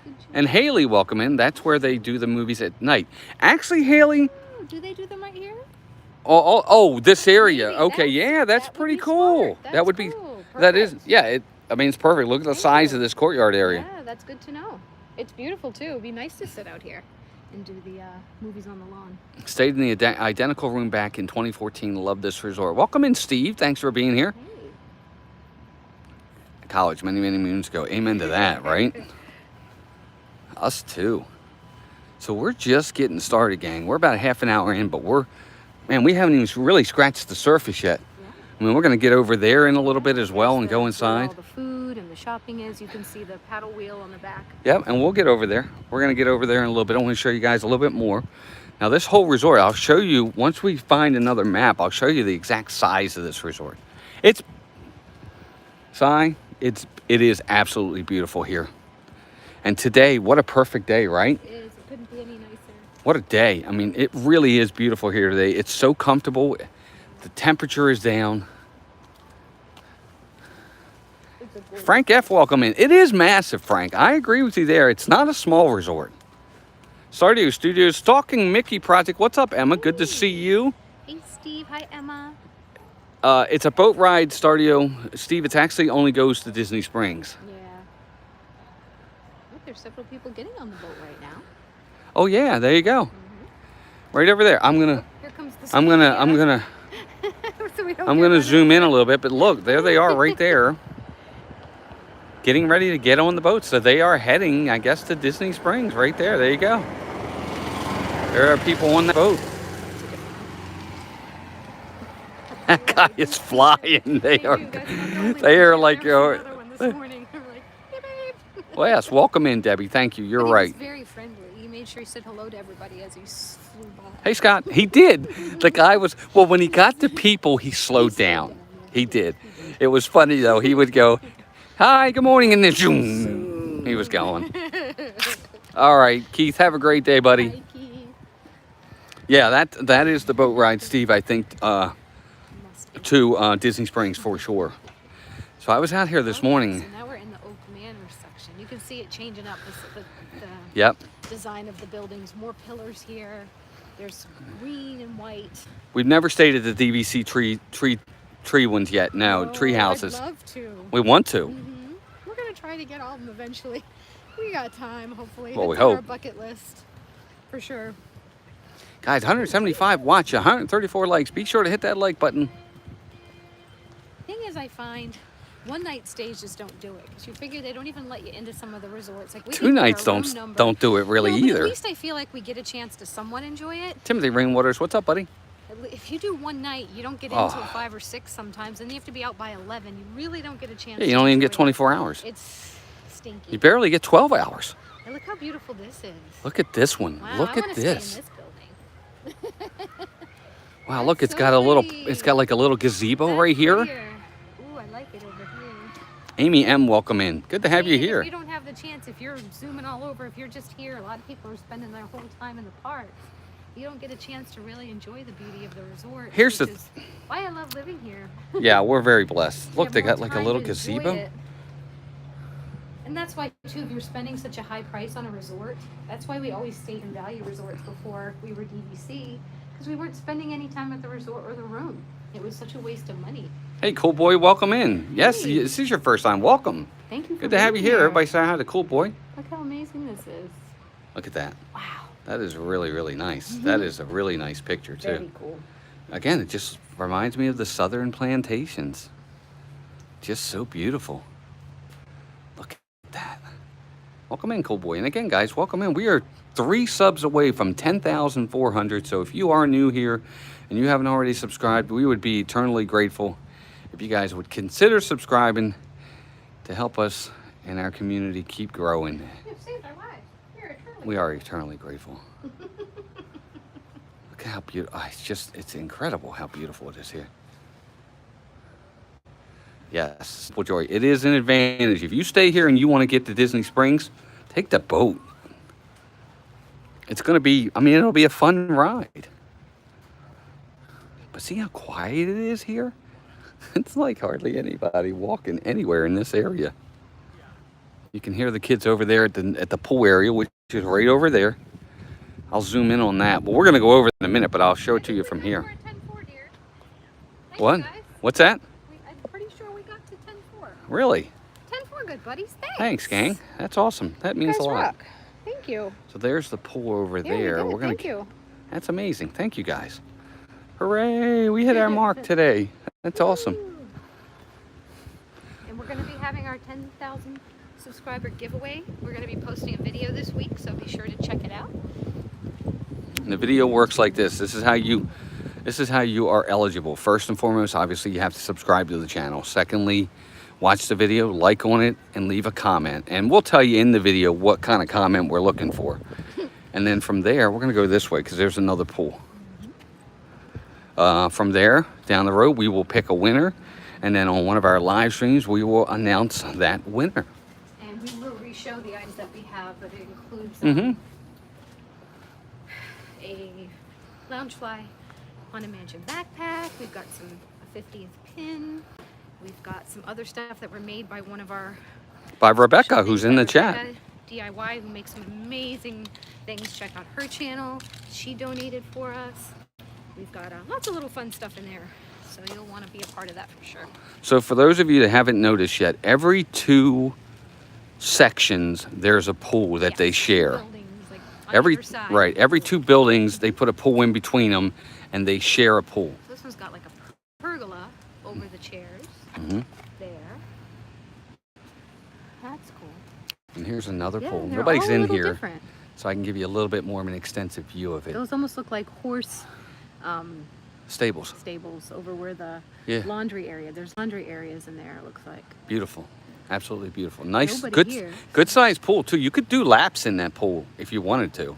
Speaker 2: good job.
Speaker 1: And Haley, welcome in. That's where they do the movies at night. Actually, Haley,
Speaker 2: Oh, do they do them right here?
Speaker 1: this area.
Speaker 2: Maybe
Speaker 1: Okay, yeah, that's
Speaker 2: that would
Speaker 1: pretty
Speaker 2: be
Speaker 1: cool.
Speaker 2: smart.
Speaker 1: That
Speaker 2: That's
Speaker 1: would be,
Speaker 2: cool.
Speaker 1: that is,
Speaker 2: Perfect.
Speaker 1: yeah. I mean, it's perfect. Look at the
Speaker 2: Thank
Speaker 1: size
Speaker 2: you.
Speaker 1: of this courtyard area.
Speaker 2: Yeah, that's good to know. It's beautiful too. It'd be nice to sit out here and do the movies on the lawn.
Speaker 1: Stayed in the identical room back in 2014. Love this resort. Welcome in, Steve. Thanks for being here.
Speaker 2: Hey.
Speaker 1: College many, many moons ago. Amen to that, right? Us too. So we're just getting started, gang. We're about a half an hour in, but we haven't even really scratched the surface yet.
Speaker 2: Yeah.
Speaker 1: I mean, we're going to get over there in a little bit as well and go inside.
Speaker 2: All the food and the shopping is. You can see the paddle wheel on the back.
Speaker 1: Yep, and we'll get over there. We're going to get over there in a little bit. I want to show you guys a little bit more. Now, this whole resort, I'll show you, once we find another map, I'll show you the exact size of this resort. It is absolutely beautiful here. And today, what a perfect day, right?
Speaker 2: It is. It couldn't be any nicer.
Speaker 1: What a day. I mean, it really is beautiful here today. It's so comfortable. The temperature is down. Frank F, welcome in. It is massive, Frank. I agree with you there. It's not a small resort. Stardew Studios, Stalking Mickey Project. What's up, Emma? Good to see you.
Speaker 2: Hey, Steve. Hi, Emma.
Speaker 1: It's a boat ride, Stardew. Steve, it actually only goes to Disney Springs.
Speaker 2: Yeah. Look, there's several people getting on the boat right now.
Speaker 1: Oh yeah, there you go.
Speaker 2: Mm-hmm.
Speaker 1: Right over there. Here comes the I'm gonna zoom in a little bit, but look, there they are right there. Getting ready to get on the boat. So they are heading, I guess, to Disney Springs right there. There you go. There are people on the boat. That guy is flying. They are like, well, yes, welcome in, Debbie. Thank you. You're right.
Speaker 2: He was very friendly. He made sure he said hello to everybody as he flew by.
Speaker 1: Hey, Scott. He did. The guy was, well, when he got to people, he slowed down. He did. It was funny, though. He would go, hi, good morning, and then zoom, he was going. All right, Keith, have a great day, buddy.
Speaker 2: Hi, Keith.
Speaker 1: Yeah, that is the boat ride, Steve, I think, to Disney Springs for sure. So I was out here this morning.
Speaker 2: So now we're in the Oak Manor section. You can see it changing up the
Speaker 1: Yep.
Speaker 2: design of the buildings. More pillars here. There's green and white.
Speaker 1: We've never stayed at the DVC tree ones yet. No, tree houses.
Speaker 2: I'd love to.
Speaker 1: We want to.
Speaker 2: Mm-hmm. We're gonna try to get all of them eventually. We got time, hopefully.
Speaker 1: Well, we
Speaker 2: It's on our
Speaker 1: hope.
Speaker 2: bucket list for sure.
Speaker 1: Guys, 175 watch, 134 likes. Be sure to hit that like button.
Speaker 2: Thing is, I find one night stays just don't do it because you figure they don't even let you into some of the resorts. Like we
Speaker 1: 2 nights don't do it really
Speaker 2: no, but
Speaker 1: either.
Speaker 2: At least I feel like we get a chance to somewhat enjoy it.
Speaker 1: Timothy Rainwaters, what's up, buddy?
Speaker 2: If you do one night, you don't get in until 5 or 6 sometimes, and you have to be out by 11. You really don't get a chance.
Speaker 1: Yeah, you don't even get 24 hours.
Speaker 2: It's stinky.
Speaker 1: You barely get 12 hours.
Speaker 2: And look how beautiful this is.
Speaker 1: Look at this one.
Speaker 2: Wow,
Speaker 1: Look
Speaker 2: I
Speaker 1: at
Speaker 2: wanna
Speaker 1: this.
Speaker 2: Stay in this building.
Speaker 1: Wow, look, it's
Speaker 2: so
Speaker 1: got a little,
Speaker 2: pretty.
Speaker 1: it's got like a little gazebo
Speaker 2: That's
Speaker 1: right here.
Speaker 2: prettier. Ooh, I like it over here.
Speaker 1: Amy M, welcome in. Good to have you here.
Speaker 2: If you don't have the chance, if you're zooming all over, if you're just here, a lot of people are spending their whole time in the parks. You don't get a chance to really enjoy the beauty of the resort.
Speaker 1: Here's
Speaker 2: which is why I love living here.
Speaker 1: Yeah, we're very blessed. Look,
Speaker 2: You
Speaker 1: they
Speaker 2: have
Speaker 1: got
Speaker 2: more
Speaker 1: like a
Speaker 2: time
Speaker 1: little
Speaker 2: to enjoy
Speaker 1: gazebo.
Speaker 2: it. And that's why, too, if you're spending such a high price on a resort, that's why we always stayed in value resorts before we were DVC, because we weren't spending any time at the resort or the room. It was such a waste of money.
Speaker 1: Hey, cool boy, welcome in. Yes,
Speaker 2: Hey.
Speaker 1: this is your first time. Welcome.
Speaker 2: Thank you for
Speaker 1: Good to have you
Speaker 2: being
Speaker 1: here. Everybody say hi to cool boy.
Speaker 2: Look how amazing this is.
Speaker 1: Look at that.
Speaker 2: Wow.
Speaker 1: That is really, really nice. That is a really nice picture, too.
Speaker 2: Very cool.
Speaker 1: Again, it just reminds me of the southern plantations. Just so beautiful. Look at that. Welcome in, cool boy. And again, guys, welcome in. We are 3 subs away from 10,400. So if you are new here and you haven't already subscribed, we would be eternally grateful if you guys would consider subscribing to help us and our community keep growing.
Speaker 2: You've saved our lives. We're eternally
Speaker 1: We are eternally grateful. Look how beautiful. It's incredible how beautiful it is here. Yes, well, Joy, it is an advantage. If you stay here and you want to get to Disney Springs, take the boat. It's going to be, it'll be a fun ride. But see how quiet it is here? It's like hardly anybody walking anywhere in this area. You can hear the kids over there at the pool area, which is right over there. I'll zoom in on that. But we're going to go over it in a minute, but I'll show it to you from here.
Speaker 2: We're at 10-4, dear. Thank
Speaker 1: What?
Speaker 2: you, guys.
Speaker 1: What's that?
Speaker 2: I'm pretty sure we got to 10-4.
Speaker 1: Really?
Speaker 2: 10-4, good buddies. Thanks.
Speaker 1: Thanks, gang. That's awesome. That means
Speaker 2: guys
Speaker 1: a lot.
Speaker 2: rock. Thank you.
Speaker 1: So there's the pool over
Speaker 2: Yeah, you
Speaker 1: there.
Speaker 2: did.
Speaker 1: We're gonna.
Speaker 2: Thank you.
Speaker 1: That's amazing. Thank you guys. Hooray! We hit our mark today. That's awesome.
Speaker 2: Woo! And we're going to be having our 10,000 subscriber giveaway. We're going to be posting a video this week, so be sure to check it out.
Speaker 1: And the video works like this. This is how you are eligible. First and foremost, obviously, you have to subscribe to the channel. Secondly, watch the video, like on it, and leave a comment. And we'll tell you in the video what kind of comment we're looking for. And then from there, we're going to go this way because there's another pool. From there, down the road, we will pick a winner. And then on one of our live streams, we will announce that winner.
Speaker 2: And we will re-show the items that we have, but it includes a lounge fly on a mansion backpack. We've got a 50th pin. We've got some other stuff that were made by one of our...
Speaker 1: By Rebecca, who's in the chat.
Speaker 2: DIY, who makes some amazing things. Check out her channel. She donated for us. We've got lots of little fun stuff in there. So you'll want to be a part of that for sure.
Speaker 1: So for those of you that haven't noticed yet, every 2 sections, there's a pool that they share.
Speaker 2: Buildings, like on either side.
Speaker 1: Right, every 2 buildings, they put a pool in between them, and they share a pool.
Speaker 2: So this one's got like a pergola over the chairs. There. That's cool.
Speaker 1: And here's another
Speaker 2: Yeah,
Speaker 1: pool.
Speaker 2: they're
Speaker 1: Nobody's
Speaker 2: all a
Speaker 1: in
Speaker 2: little
Speaker 1: here,
Speaker 2: different.
Speaker 1: so I can give you a little bit more of an extensive view of it.
Speaker 2: Those almost look like horse
Speaker 1: Stables.
Speaker 2: stables over where the
Speaker 1: Yeah.
Speaker 2: laundry area. There's laundry areas in there, it looks like.
Speaker 1: Beautiful. Absolutely beautiful. Nice,
Speaker 2: Nobody here.
Speaker 1: good sized pool too. You could do laps in that pool if you wanted to.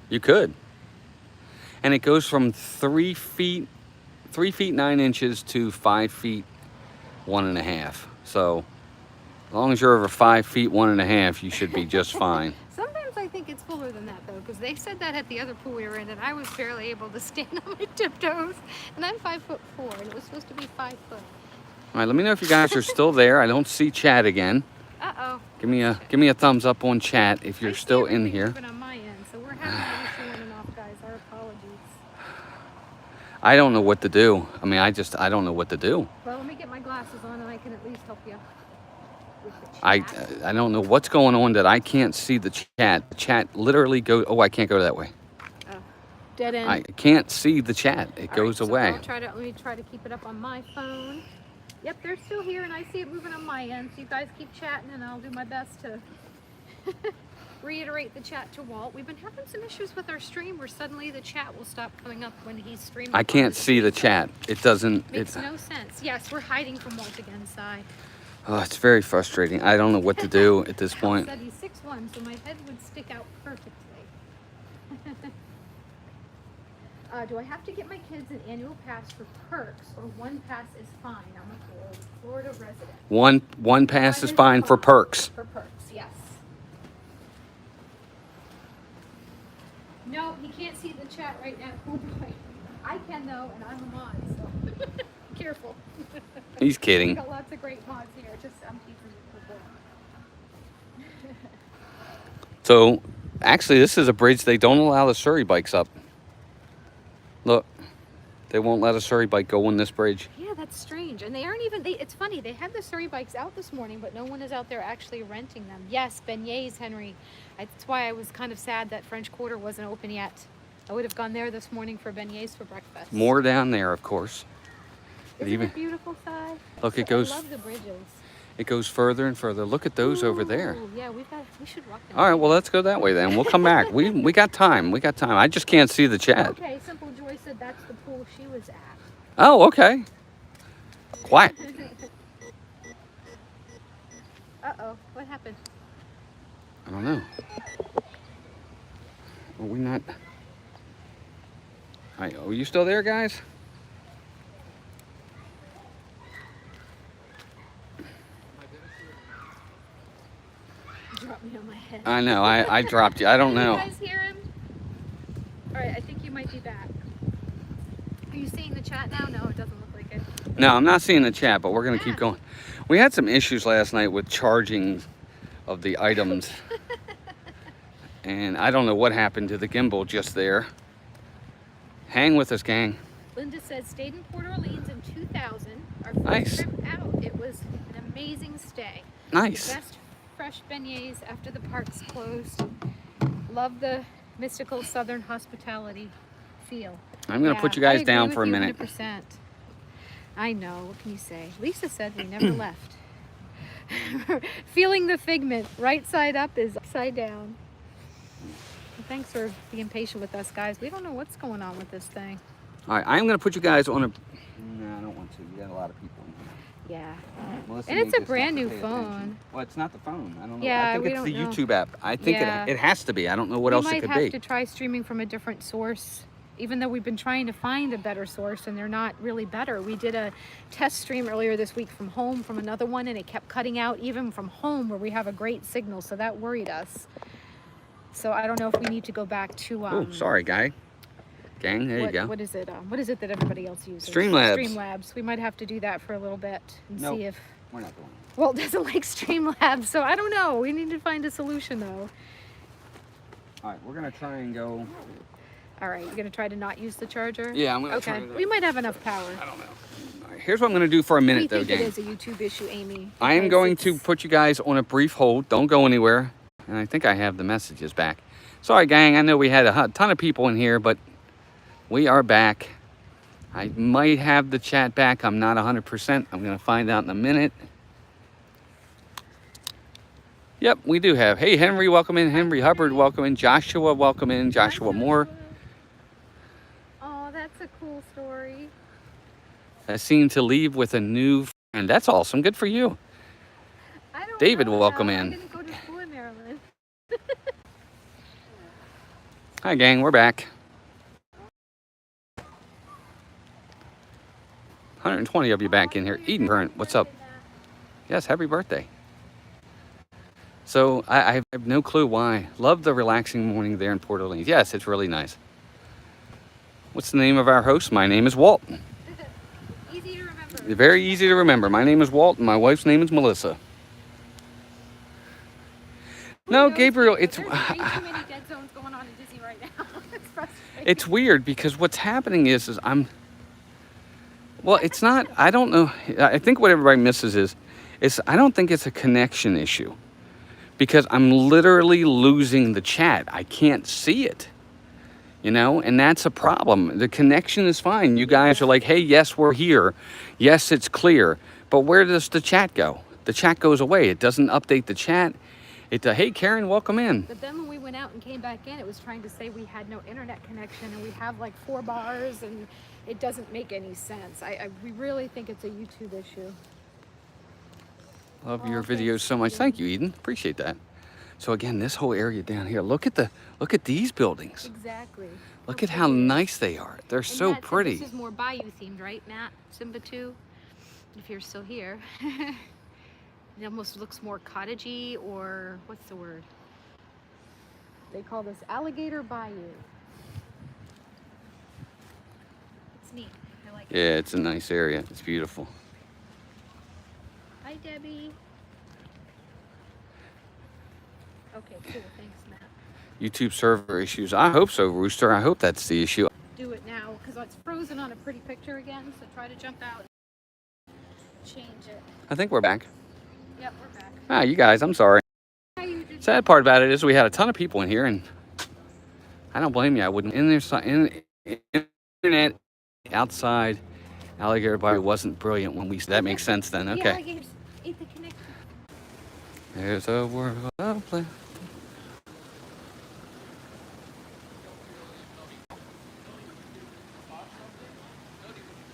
Speaker 1: You could. And it goes from 3 feet 9 inches to 5 feet 1.5. So as long as you're over 5 feet 1.5, you should be just fine.
Speaker 2: Sometimes I think it's fuller than that though, because they said that at the other pool we were in, and I was barely able to stand on my tiptoes. And I'm 5'4", and it was supposed to be 5 foot.
Speaker 1: All right, let me know if you guys are still there. I don't see chat again.
Speaker 2: Uh-oh.
Speaker 1: Give me a thumbs up on chat if you're still in here.
Speaker 2: Moving on my end, so we're having an issue on and off, guys. Our apologies.
Speaker 1: I don't know what to do. I mean, I don't know what to do.
Speaker 2: Well, let me get my glasses on, and I can at least help you with the chat.
Speaker 1: I don't know what's going on that I can't see the chat. The chat literally goes. Oh, I can't go that way.
Speaker 2: Oh, dead end.
Speaker 1: I can't see the chat. It goes
Speaker 2: All
Speaker 1: away.
Speaker 2: right, so let me try to keep it up on my phone. Yep, they're still here, and I see it moving on my end. So you guys keep chatting, and I'll do my best to reiterate the chat to Walt. We've been having some issues with our stream where suddenly the chat will stop coming up when he's streaming.
Speaker 1: I can't see the chat. It doesn't.
Speaker 2: Makes no sense. Yes, we're hiding from Walt again, Sai.
Speaker 1: Oh, it's very frustrating. I don't know what to do at this point.
Speaker 2: Said he's 6'1", so my head would stick out perfectly. Do I have to get my kids an annual pass for perks, or one pass is fine? I'm a Florida resident.
Speaker 1: One pass is fine for perks.
Speaker 2: For perks, yes. No, he can't see the chat right now. Oh boy. I can though, and I'm a mod, so careful.
Speaker 1: He's
Speaker 2: We
Speaker 1: kidding.
Speaker 2: got lots of great mods here. Just I'm teasing you.
Speaker 1: So, actually, this is a bridge they don't allow the Surrey bikes up. Look, they won't let a Surrey bike go on this bridge.
Speaker 2: Yeah, that's strange. And they aren't even, it's funny, they had the Surrey bikes out this morning, but no one is out there actually renting them. Yes, beignets, Henry. That's why I was kind of sad that French Quarter wasn't open yet. I would have gone there this morning for beignets for breakfast.
Speaker 1: More down there, of course.
Speaker 2: Isn't it beautiful, Sai?
Speaker 1: Look, it goes.
Speaker 2: I love the bridges.
Speaker 1: It goes further and further. Look at those over there.
Speaker 2: Ooh, yeah, we should walk them.
Speaker 1: All right, well, let's go that way then. We'll come back. We got time. We got time. I just can't see the chat.
Speaker 2: Okay, Simple Joy said that's the pool she was at.
Speaker 1: Oh, okay. Quiet.
Speaker 2: Uh-oh, what happened?
Speaker 1: I don't know. Are we not? All right, are you still there, guys?
Speaker 2: Dropped me on my head.
Speaker 1: I know. I dropped you. I don't know.
Speaker 2: You guys hear him? All right, I think you might be back. Are you seeing the chat now? No, it doesn't look like it.
Speaker 1: No, I'm not seeing the chat, but we're going to keep going. We had some issues last night with charging of the items. And I don't know what happened to the gimbal just there. Hang with us, gang.
Speaker 2: Linda said, stayed in Port Orleans in 2000. Our first
Speaker 1: Nice.
Speaker 2: trip out. It was an amazing stay.
Speaker 1: Nice.
Speaker 2: The best fresh beignets after the parks closed. Love the mystical southern hospitality feel.
Speaker 1: I'm going to put you guys down for a minute.
Speaker 2: 100%. I know. What can you say? Lisa said we never left. Feeling the figment. Right side up is upside down. Well, thanks for being patient with us, guys. We don't know what's going on with this thing.
Speaker 1: All right, I'm going to put you guys on a... No, I don't want to. You got a lot of people in here.
Speaker 2: Yeah.
Speaker 1: Melissa
Speaker 2: And it's
Speaker 1: may
Speaker 2: a
Speaker 1: just
Speaker 2: brand
Speaker 1: have
Speaker 2: new
Speaker 1: to pay
Speaker 2: phone.
Speaker 1: attention. Well, it's not the phone. I don't know.
Speaker 2: Yeah,
Speaker 1: I think
Speaker 2: we
Speaker 1: it's the
Speaker 2: don't know.
Speaker 1: YouTube app. I think
Speaker 2: Yeah.
Speaker 1: it has to be. I don't know what else it could
Speaker 2: We might have
Speaker 1: be.
Speaker 2: to try streaming from a different source, even though we've been trying to find a better source and they're not really better. We did a test stream earlier this week from home from another one, and it kept cutting out even from home where we have a great signal, so that worried us. So I don't know if we need to go back to
Speaker 1: Oh, sorry, gang. There you go.
Speaker 2: What is it? What is it that everybody else uses?
Speaker 1: Streamlabs.
Speaker 2: Streamlabs. We might have to do that for a little bit and
Speaker 1: Nope.
Speaker 2: see if
Speaker 1: We're not doing it.
Speaker 2: Walt doesn't like Streamlabs, so I don't know. We need to find a solution though.
Speaker 1: All right, we're going to try and go...
Speaker 2: All right, you're gonna try to not use the charger?
Speaker 1: Yeah, I'm going to try
Speaker 2: Okay,
Speaker 1: to...
Speaker 2: we might have enough power.
Speaker 1: I don't know. All right, here's what I'm going to do for a minute,
Speaker 2: We
Speaker 1: though,
Speaker 2: think it
Speaker 1: gang.
Speaker 2: is a YouTube issue, Amy.
Speaker 1: I am
Speaker 2: because
Speaker 1: going to
Speaker 2: it's-
Speaker 1: put you guys on a brief hold. Don't go anywhere. And I think I have the messages back. Sorry, gang. I know we had a ton of people in here, but we are back. I might have the chat back. I'm not 100%. I'm going to find out in a minute. Yep, we do have. Hey, Henry, welcome in. Henry Hubbard, welcome in. Joshua, welcome in. Joshua Moore.
Speaker 2: Oh, that's a cool story.
Speaker 1: I seem to leave with a new friend. That's awesome. Good for you.
Speaker 2: I don't
Speaker 1: David,
Speaker 2: know
Speaker 1: welcome
Speaker 2: how.
Speaker 1: in.
Speaker 2: I'm gonna go to school in Maryland.
Speaker 1: Hi, gang. We're back. 120 of you back in here. Eden Current, what's up? Yes, happy birthday. So I have no clue why. Love the relaxing morning there in Port Orleans. Yes, it's really nice. What's the name of our host? My name is Walt.
Speaker 2: Easy to remember.
Speaker 1: Very easy to remember. My name is Walt and my wife's name is Melissa. No, Gabriel, it's...
Speaker 2: There's way too many dead zones going on in Disney right now. It's frustrating.
Speaker 1: It's weird because what's happening is I'm... Well, it's not... I don't know. I think what everybody misses is I don't think it's a connection issue. Because I'm literally losing the chat. I can't see it. You know, and that's a problem. The connection is fine. You guys are like, hey, yes, we're here. Yes, it's clear. But where does the chat go? The chat goes away. It doesn't update the chat. Hey, Karen, welcome in.
Speaker 2: But then when we went out and came back in, it was trying to say we had no internet connection and we have like 4 bars and it doesn't make any sense. We really think it's a YouTube issue.
Speaker 1: Love your videos so much. Thank you, Eden. Appreciate that. So again, this whole area down here, look at these buildings.
Speaker 2: Exactly.
Speaker 1: Look at how nice they are. They're
Speaker 2: And
Speaker 1: so
Speaker 2: Matt said
Speaker 1: pretty.
Speaker 2: This is more Bayou themed, right, Matt? Simba 2, if you're still here. It almost looks more cottagey, or what's the word? They call this Alligator Bayou. It's neat. I like it.
Speaker 1: Yeah, it's a nice area. It's beautiful.
Speaker 2: Hi, Debbie. Okay, cool. Thanks, Matt.
Speaker 1: YouTube server issues. I hope so, Rooster. I hope that's the issue.
Speaker 2: Do it now, because it's frozen on a pretty picture again, so try to jump out and change it.
Speaker 1: I think we're back.
Speaker 2: Yep, we're back.
Speaker 1: Ah, you guys, I'm sorry.
Speaker 2: Hi, you did-
Speaker 1: Sad part about it is we had a ton of people in here, and I don't blame you. I wouldn't. Internet outside Alligator Bayou wasn't brilliant when we. That makes sense then.
Speaker 2: The
Speaker 1: Okay.
Speaker 2: alligators ate the connection.
Speaker 1: There's a world of play.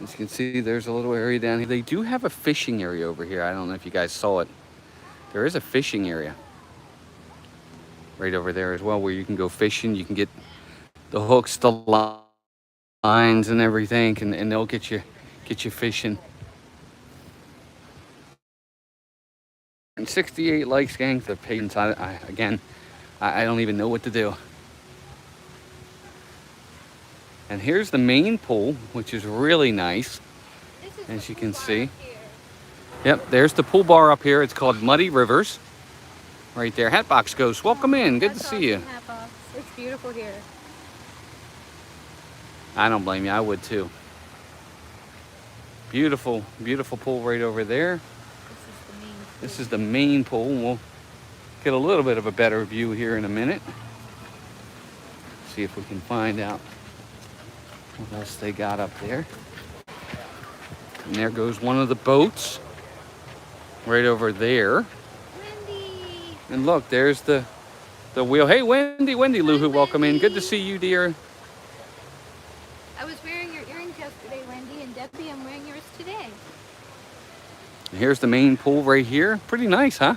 Speaker 1: As you can see, there's a little area down here. They do have a fishing area over here. I don't know if you guys saw it. There is a fishing area right over there as well, where you can go fishing. You can get the hooks, the lines, and everything, and they'll get you fishing. And 68 likes, gang. The patience. I don't even know what to do. And here's the main pool, which is really nice,
Speaker 2: This is
Speaker 1: as
Speaker 2: the
Speaker 1: you can
Speaker 2: pool bar
Speaker 1: see.
Speaker 2: up here.
Speaker 1: Yep, there's the pool bar up here. It's called Muddy Rivers. Right there. Hatbox Ghost, welcome in. Good to
Speaker 2: That's
Speaker 1: see you.
Speaker 2: awesome, Hatbox. It's beautiful here.
Speaker 1: I don't blame you. I would too. Beautiful, beautiful pool right over there. This is the main pool. We'll get a little bit of a better view here in a minute. See if we can find out what else they got up there. And there goes one of the boats right over there.
Speaker 2: Wendy.
Speaker 1: And look, there's the wheel. Hey, Wendy, Lou, who welcome in. Good to see you, dear.
Speaker 2: I was wearing your earrings yesterday, Wendy, and Debbie, I'm wearing yours today.
Speaker 1: Here's the main pool right here. Pretty nice, huh?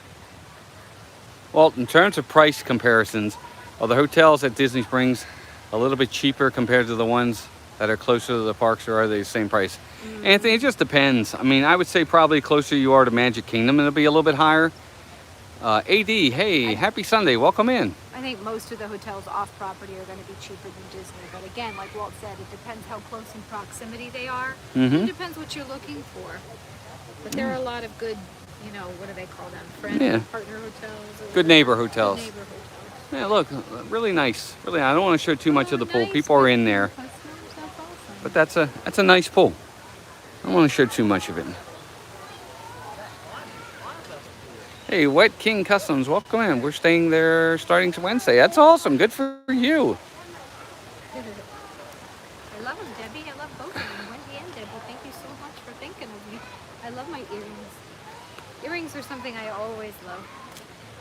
Speaker 1: Well, in terms of price comparisons, the hotels at Disney Springs a little bit cheaper compared to the ones that are closer to the parks, or are they the same price? Anthony, it just depends. I mean, I would say probably closer you are to Magic Kingdom, it'll be a little bit higher. AD, hey, happy Sunday. Welcome in.
Speaker 2: I think most of the hotels off property are going to be cheaper than Disney. But again, like Walt said, it depends how close in proximity they are. It depends what you're looking for. But there are a lot of good, you know, what do they call them? Friend, partner hotels.
Speaker 1: Good neighbor hotels.
Speaker 2: Good neighbor hotels.
Speaker 1: Yeah, look, really nice. Really, I don't want to show too much of the pool. People are in there.
Speaker 2: That's awesome.
Speaker 1: But that's a nice pool. I don't want to show too much of it. Hey, Wet King Customs, welcome in. We're staying there starting Wednesday. That's awesome. Good for you.
Speaker 2: I love them, Debbie. I love both of them. Wendy and Debbie, thank you so much for thinking of me. I love my earrings. Earrings are something I always love,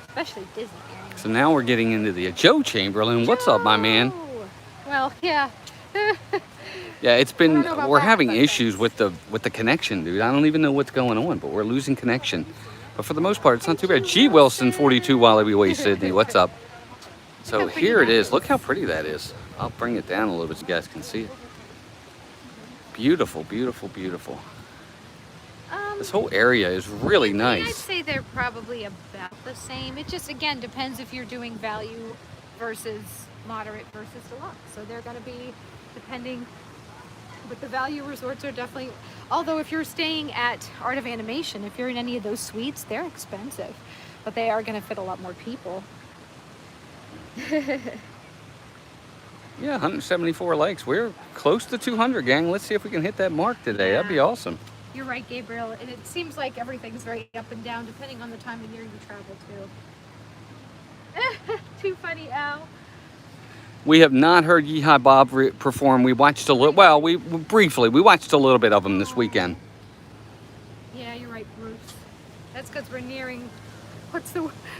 Speaker 2: especially Disney earrings.
Speaker 1: So now we're getting into the Joe Chamberlain. What's up, my man?
Speaker 2: Well, yeah.
Speaker 1: Yeah, it's been, we're
Speaker 2: that,
Speaker 1: having
Speaker 2: but
Speaker 1: issues with the connection, dude. I don't even know what's going on, but we're losing connection. But for the most part, it's not too bad. G. Wilson, 42 while we wait, Sydney. What's up? So here it is. Look how pretty that is. I'll bring it down a little bit so you guys can see it. Beautiful, beautiful, beautiful. This whole area is really nice.
Speaker 2: I'd say they're probably about the same. It just, again, depends if you're doing value versus moderate versus deluxe. So they're going to be depending. But the value resorts are definitely, although if you're staying at Art of Animation, if you're in any of those suites, they're expensive. But they are going to fit a lot more people.
Speaker 1: Yeah, 174 likes. We're close to 200, gang. Let's see if we can hit that mark today.
Speaker 2: Yeah.
Speaker 1: That'd be awesome.
Speaker 2: You're right, Gabriel. And it seems like everything's very up and down depending on the time of year you travel to. Too funny, Al.
Speaker 1: We have not heard Yeehaw Bob perform. We watched a little, well, we watched a little bit of him this weekend.
Speaker 2: Yeah, you're right, Bruce. That's because we're nearing,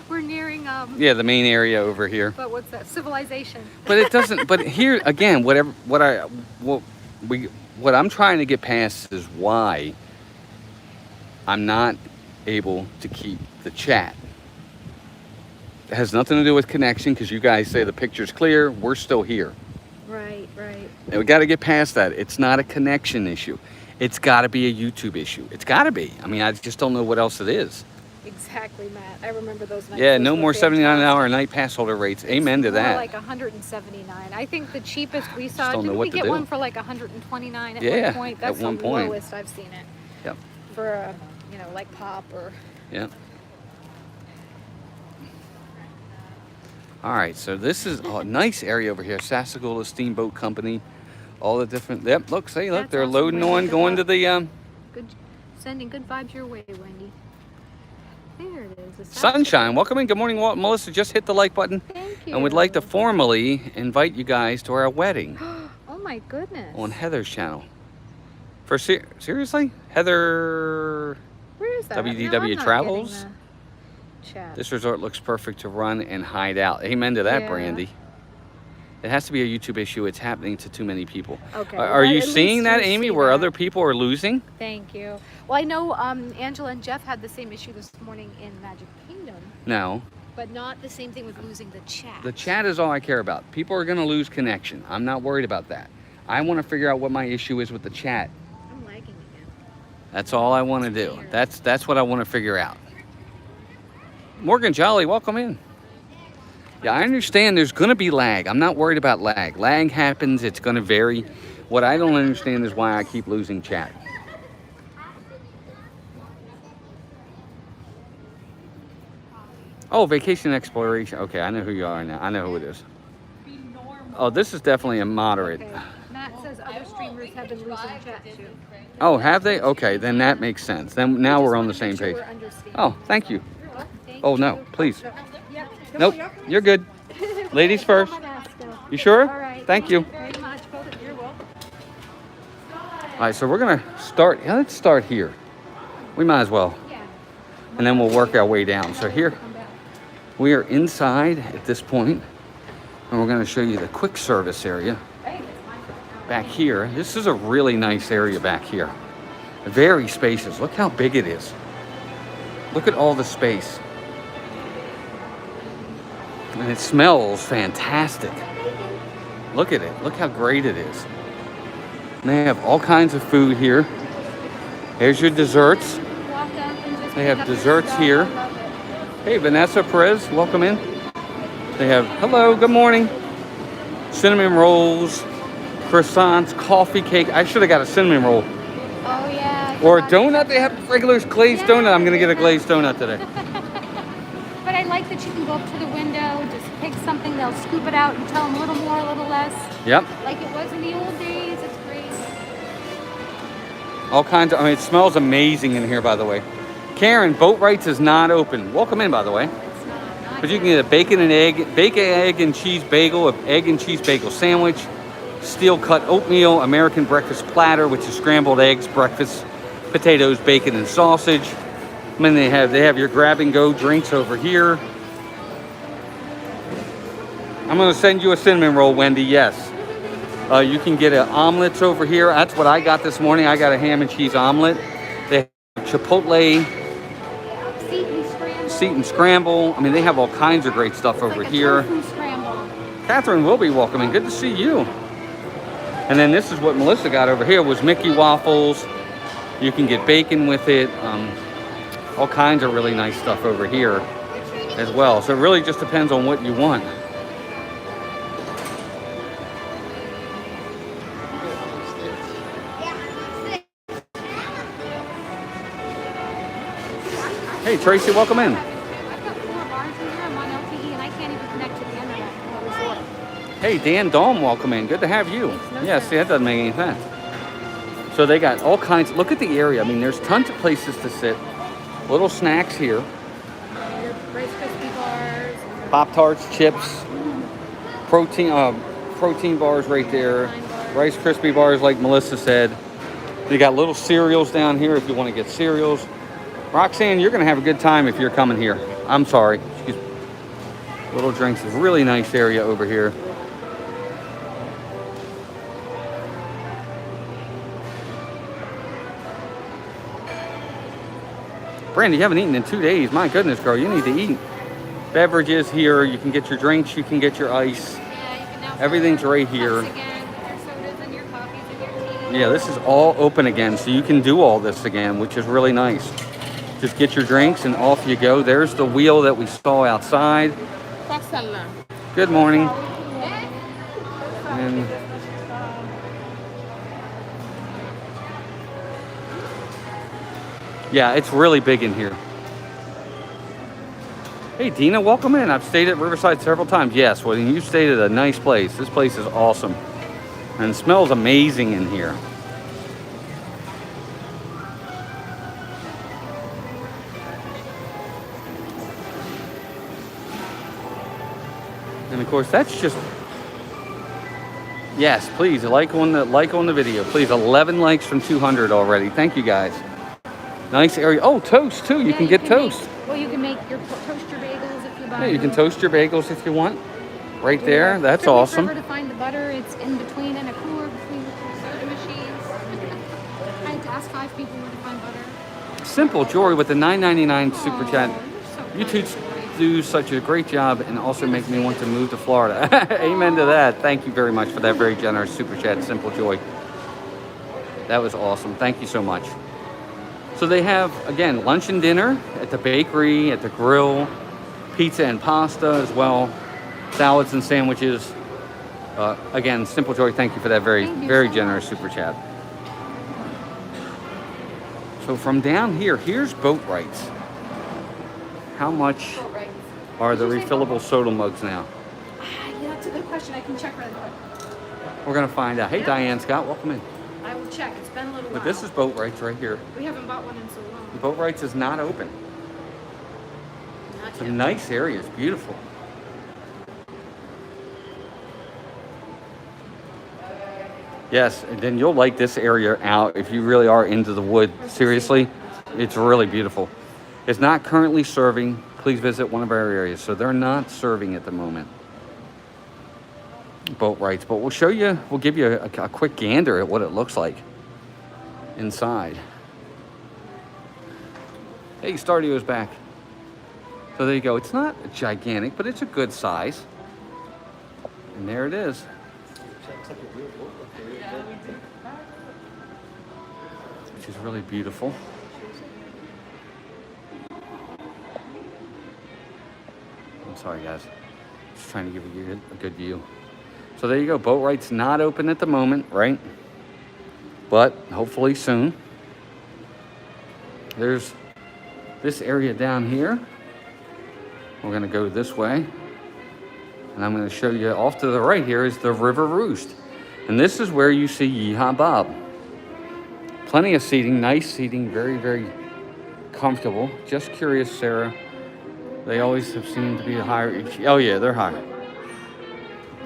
Speaker 2: we're nearing,
Speaker 1: Yeah, the main area over here.
Speaker 2: but what's that? Civilization.
Speaker 1: But it doesn't, but here, again, what I'm trying to get past is why I'm not able to keep the chat. It has nothing to do with connection, because you guys say the picture's clear. We're still here.
Speaker 2: Right.
Speaker 1: And we got to get past that. It's not a connection issue. It's got to be a YouTube issue. It's got to be. I mean, I just don't know what else it is.
Speaker 2: Exactly, Matt. I remember those nights.
Speaker 1: Yeah,
Speaker 2: Those
Speaker 1: no
Speaker 2: were
Speaker 1: more $79
Speaker 2: fantastic.
Speaker 1: an hour night pass holder rates. Amen to
Speaker 2: More
Speaker 1: that.
Speaker 2: like 179. I think the cheapest we saw.
Speaker 1: don't know
Speaker 2: Didn't
Speaker 1: what
Speaker 2: we
Speaker 1: to
Speaker 2: get
Speaker 1: do.
Speaker 2: one for like 129 at
Speaker 1: Yeah,
Speaker 2: one point? That's
Speaker 1: at one
Speaker 2: the
Speaker 1: point.
Speaker 2: lowest I've seen it.
Speaker 1: Yep.
Speaker 2: For a, like pop or.
Speaker 1: Yeah. All right, so this is a nice area over here. Sassagoula Steamboat Company. All the different, yep, look, see, look,
Speaker 2: That's
Speaker 1: they're
Speaker 2: awesome.
Speaker 1: loading on, going to the
Speaker 2: Good, sending good vibes your way, Wendy. There it is. the
Speaker 1: Sunshine. Welcome in. Good morning, Walt. Melissa, just hit the like button.
Speaker 2: Thank you.
Speaker 1: And we'd like to formally invite you guys to our wedding
Speaker 2: Oh my goodness.
Speaker 1: on Heather's channel. For seriously? Heather,
Speaker 2: Where is that? No, I'm
Speaker 1: WDW
Speaker 2: not
Speaker 1: Travels?
Speaker 2: getting the Chat.
Speaker 1: this resort looks perfect to run and hide out. Amen to that,
Speaker 2: Yeah.
Speaker 1: Brandy. It has to be a YouTube issue. It's happening to too many people.
Speaker 2: Okay.
Speaker 1: Are
Speaker 2: well,
Speaker 1: you
Speaker 2: at
Speaker 1: seeing
Speaker 2: least
Speaker 1: that,
Speaker 2: we
Speaker 1: Amy,
Speaker 2: see
Speaker 1: where
Speaker 2: that.
Speaker 1: other people are losing?
Speaker 2: Thank you. Well, I know Angela and Jeff had the same issue this morning in Magic Kingdom,
Speaker 1: No.
Speaker 2: but not the same thing with losing the chat.
Speaker 1: The chat is all I care about. People are going to lose connection. I'm not worried about that. I want to figure out what my issue is with the chat.
Speaker 2: I'm lagging again.
Speaker 1: That's all I want to do. That's what I want to figure out. Morgan Jolly, welcome in. Yeah, I understand there's going to be lag. I'm not worried about lag. Lag happens. It's going to vary. What I don't understand is why I keep losing chat. Oh, Vacation Exploration. Okay, I know who you are now. I know who it is. Oh, this is definitely a moderate.
Speaker 2: Okay. Matt says other streamers have been losing chat too.
Speaker 1: Oh, have they? Okay, then that makes sense. Then now we're on the same page. Oh, thank you. Oh, no, please.
Speaker 2: Yep.
Speaker 1: Nope, you're good. Ladies first.
Speaker 2: Mask still.
Speaker 1: You sure?
Speaker 2: All right.
Speaker 1: Thank you.
Speaker 2: very much. You're welcome.
Speaker 1: All right, so we're gonna start. Yeah, let's start here. We might as well,
Speaker 2: Yeah.
Speaker 1: and then we'll work our way down. So here we are inside at this point, and we're gonna show you the quick service area back here. This is a really nice area back here. Very spacious. Look how big it is. Look at all the space. And it smells fantastic. Look at it. Look how great it is. And they have all kinds of food here. There's your desserts. They have desserts here. Hey, Vanessa Perez, welcome in. They have, hello, good morning. Cinnamon rolls, croissants, coffee cake. I should have got a cinnamon roll.
Speaker 2: Oh, yeah.
Speaker 1: Or a donut. They have regular glazed donut. I'm going to get a glazed donut today.
Speaker 2: But I like that you can go up to the window, just pick something, they'll scoop it out and tell them a little more, a little less.
Speaker 1: Yep.
Speaker 2: Like it was in the old days. It's great.
Speaker 1: All kinds of, I mean, it smells amazing in here, by the way. Karen, Boat Rights is not open. Welcome in, by the way.
Speaker 2: It's not
Speaker 1: But you can get a bacon, egg and cheese bagel, an egg and cheese bagel sandwich, steel cut oatmeal, American breakfast platter, which is scrambled eggs, breakfast, potatoes, bacon, and sausage. And then they have your grab and go drinks over here. I'm gonna send you a cinnamon roll, Wendy. Yes. You can get an omelets over here. That's what I got this morning. I got a ham and cheese omelet. They have Chipotle. Seat and scramble. I mean, they have all kinds of great stuff over here. Catherine will be welcoming. Good to see you. And then this is what Melissa got over here was Mickey waffles. You can get bacon with it. All kinds of really nice stuff over here as well. So it really just depends on what you want. Hey Tracy, welcome in.
Speaker 2: I've got 4 bars in here. I'm on LTE and I can't even connect to the internet for the resort.
Speaker 1: Hey Dan Dom, welcome in. Good to have you. Yeah, see, that doesn't make any sense. So they got all kinds. Look at the area. I mean, there's tons of places to sit. Little snacks here.
Speaker 2: Your Rice Krispie bars.
Speaker 1: Pop-Tarts, chips, protein bars right there. Rice Krispie bars, like Melissa said. They got little cereals down here if you want to get cereals. Roxanne, you're going to have a good time if you're coming here. I'm sorry. Excuse me. Little drinks. Really nice area over here. Brandy, you haven't eaten in 2 days. My goodness, girl, you need to eat. Beverages here. You can get your drinks. You can get your ice.
Speaker 2: Yeah, you can now
Speaker 1: Everything's right here.
Speaker 2: again, your sodas and your coffees and your tea.
Speaker 1: Yeah, this is all open again, so you can do all this again, which is really nice. Just get your drinks and off you go. There's the wheel that we saw outside. Good morning. And yeah, it's really big in here. Hey Dina, welcome in. I've stayed at Riverside several times. Yes, well, you stayed at a nice place. This place is awesome. And it smells amazing in here. And of course, that's just, yes, please like on the video. Please, 11 likes from 200 already. Thank you guys. Nice area. Oh, toast too. You can get toast.
Speaker 2: You can make toast your bagels if you buy.
Speaker 1: Yeah, you can toast your bagels if you want. Right there. That's awesome.
Speaker 2: Remember to find the butter. It's in between in a cooler between the 2 soda machines. I had to ask 5 people where to find butter.
Speaker 1: Simple Jory with the $9.99 super chat.
Speaker 2: So
Speaker 1: You two do such a great job and also make me want to move to Florida. Amen to that. Thank you very much for that very generous super chat, Simple Joy. That was awesome. Thank you so much. So they have, again, lunch and dinner at the bakery, at the grill, pizza and pasta as well, salads and sandwiches. Again, Simple Joy, thank you for that very generous super chat. So from down here, here's Boat Rights. How much are the refillable soda mugs now?
Speaker 2: Yeah, that's a good question. I can check really quick.
Speaker 1: We're going to find out. Hey, Diane Scott, welcome in.
Speaker 2: I will check. It's been a little while.
Speaker 1: But this is Boat Rights right here.
Speaker 2: We haven't bought one in so long.
Speaker 1: Boat Rights is not open. It's a nice area. It's beautiful. Yes, and then you'll like this area out if you really are into the wood. Seriously, it's really beautiful. It's not currently serving. Please visit one of our areas. So they're not serving at the moment. Boat rides, but we'll show you, we'll give you a quick gander at what it looks like inside. Hey, Stardio's back. So there you go. It's not gigantic, but it's a good size. And there it is. Which is really beautiful. I'm sorry, guys. Just trying to give you a good view. So there you go. Boat ride's not open at the moment, right? But hopefully soon. There's this area down here. We're going to go this way. And I'm going to show you off to the right here is the River Roost. And this is where you see Yeehaw Bob. Plenty of seating, nice seating, very, very comfortable. Just curious, Sarah. They always have seemed to be higher. Oh yeah, they're higher.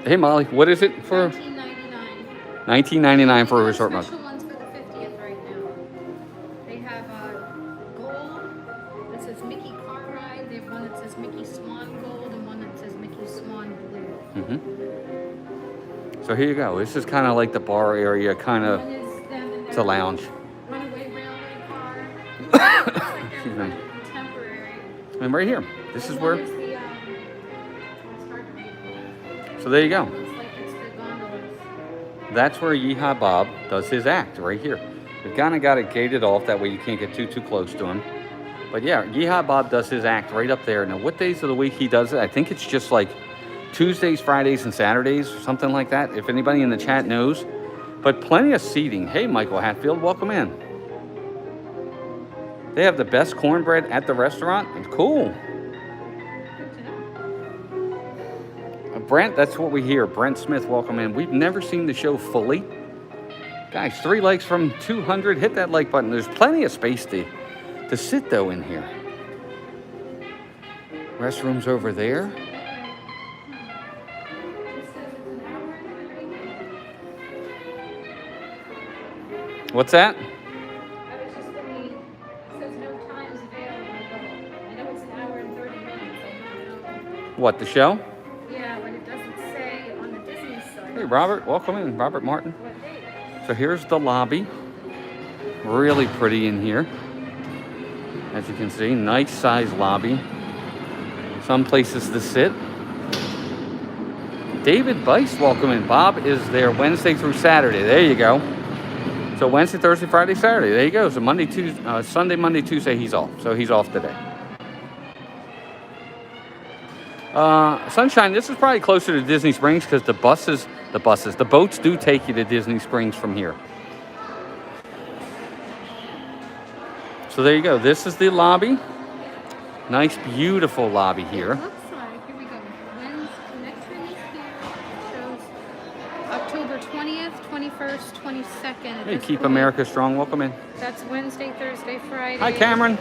Speaker 1: Hey Molly, what is it for?
Speaker 2: $19.99.
Speaker 1: $19.99 for a resort mug.
Speaker 2: Special ones for the 50th right now. They have gold that says Mickey Car Ride. They have one that says Mickey Swan Gold and one that says Mickey Swan Blue.
Speaker 1: Mm-hmm. So here you go. This is kind of like the bar area, kind of.
Speaker 2: One is them in
Speaker 1: It's
Speaker 2: their
Speaker 1: a lounge.
Speaker 2: runaway railway car. It's like
Speaker 1: Excuse
Speaker 2: they're
Speaker 1: me.
Speaker 2: contemporary.
Speaker 1: And right here. This is
Speaker 2: And
Speaker 1: where.
Speaker 2: one is the, it's hard to read.
Speaker 1: So there you go.
Speaker 2: Looks like it's the gondolas.
Speaker 1: That's where Yeehaw Bob does his act, right here. We've kind of got it gated off, that way you can't get too close to him. But yeah, Yeehaw Bob does his act right up there. Now, what days of the week he does it? I think it's just like Tuesdays, Fridays, and Saturdays, or something like that, if anybody in the chat knows. But plenty of seating. Hey, Michael Hatfield, welcome in. They have the best cornbread at the restaurant. It's cool. Brent, that's what we hear. Brent Smith, welcome in. We've never seen the show fully. Guys, 3 likes from 200. Hit that like button. There's plenty of space to sit, though, in here. Restrooms over there. What's that?
Speaker 2: I was just looking, it says no times available. I know it's an hour and 30 minutes. I don't know.
Speaker 1: What, the show?
Speaker 2: Yeah, but it doesn't say on the Disney side.
Speaker 1: Hey, Robert, welcome in. Robert Martin.
Speaker 2: What date?
Speaker 1: So here's the lobby. Really pretty in here. As you can see, nice size lobby. Some places to sit. David Bice, welcome in. Bob is there Wednesday through Saturday. There you go. So Wednesday, Thursday, Friday, Saturday. There you go. So Monday, Tuesday, Sunday, Monday, Tuesday, he's off. So he's off today. Sunshine, this is probably closer to Disney Springs because the boats do take you to Disney Springs from here. So there you go. This is the lobby. Nice, beautiful lobby here.
Speaker 2: It looks like, here we go. When's the next release here? Shows October 20th, 21st, 22nd.
Speaker 1: Hey, Keep America Strong. Welcome in.
Speaker 2: That's Wednesday, Thursday, Friday.
Speaker 1: Hi, Cameron.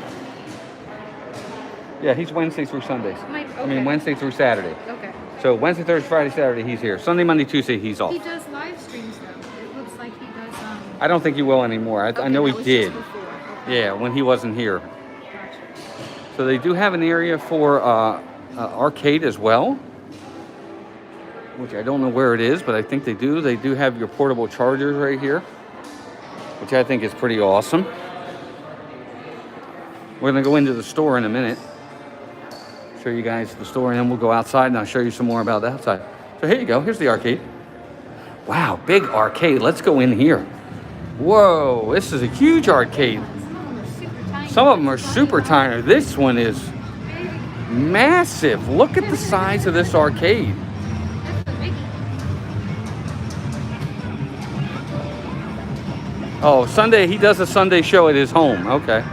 Speaker 1: Yeah, he's Wednesday through Sundays. I mean, Wednesday through Saturday.
Speaker 2: Okay.
Speaker 1: So Wednesday, Thursday, Friday, Saturday, he's here. Sunday, Monday, Tuesday, he's off.
Speaker 2: He does live streams though. It looks like he does.
Speaker 1: I don't think he will anymore. I know he did.
Speaker 2: Okay.
Speaker 1: Yeah, when he wasn't here.
Speaker 2: Gotcha.
Speaker 1: So they do have an area for arcade as well, which I don't know where it is, but I think they do. They do have your portable chargers right here, which I think is pretty awesome. We're going to go into the store in a minute. Show you guys the store, and then we'll go outside, and I'll show you some more about the outside. So here you go. Here's the arcade. Wow, big arcade. Let's go in here. Whoa, this is a huge arcade. Some of them are super tiny. This one is massive. Look at the size of this arcade. Oh, Sunday, he does a Sunday show at his home. Okay.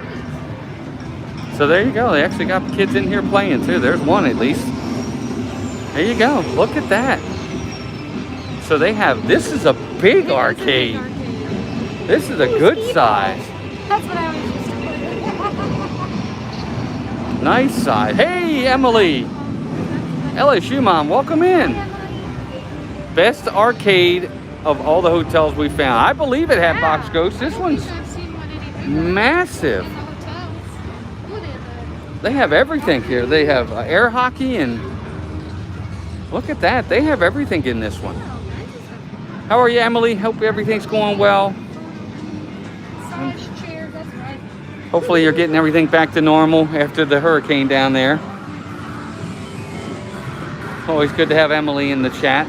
Speaker 1: So there you go. They actually got kids in here playing too. There's one at least. There you go. Look at that. So they have, this is a big arcade. This is a good size.
Speaker 2: That's what I always used to put.
Speaker 1: Nice size. Hey, Emily. LSU mom, welcome in. Best arcade of all the hotels we found. I believe it had box goats. This one's
Speaker 2: I've seen one anything
Speaker 1: massive.
Speaker 2: in the hotels. Look at that.
Speaker 1: They have everything here. They have air hockey and look at that. They have everything in this one. How are you, Emily? Hope everything's going well.
Speaker 2: Massage chairs, that's right.
Speaker 1: Hopefully you're getting everything back to normal after the hurricane down there. Always good to have Emily in the chat.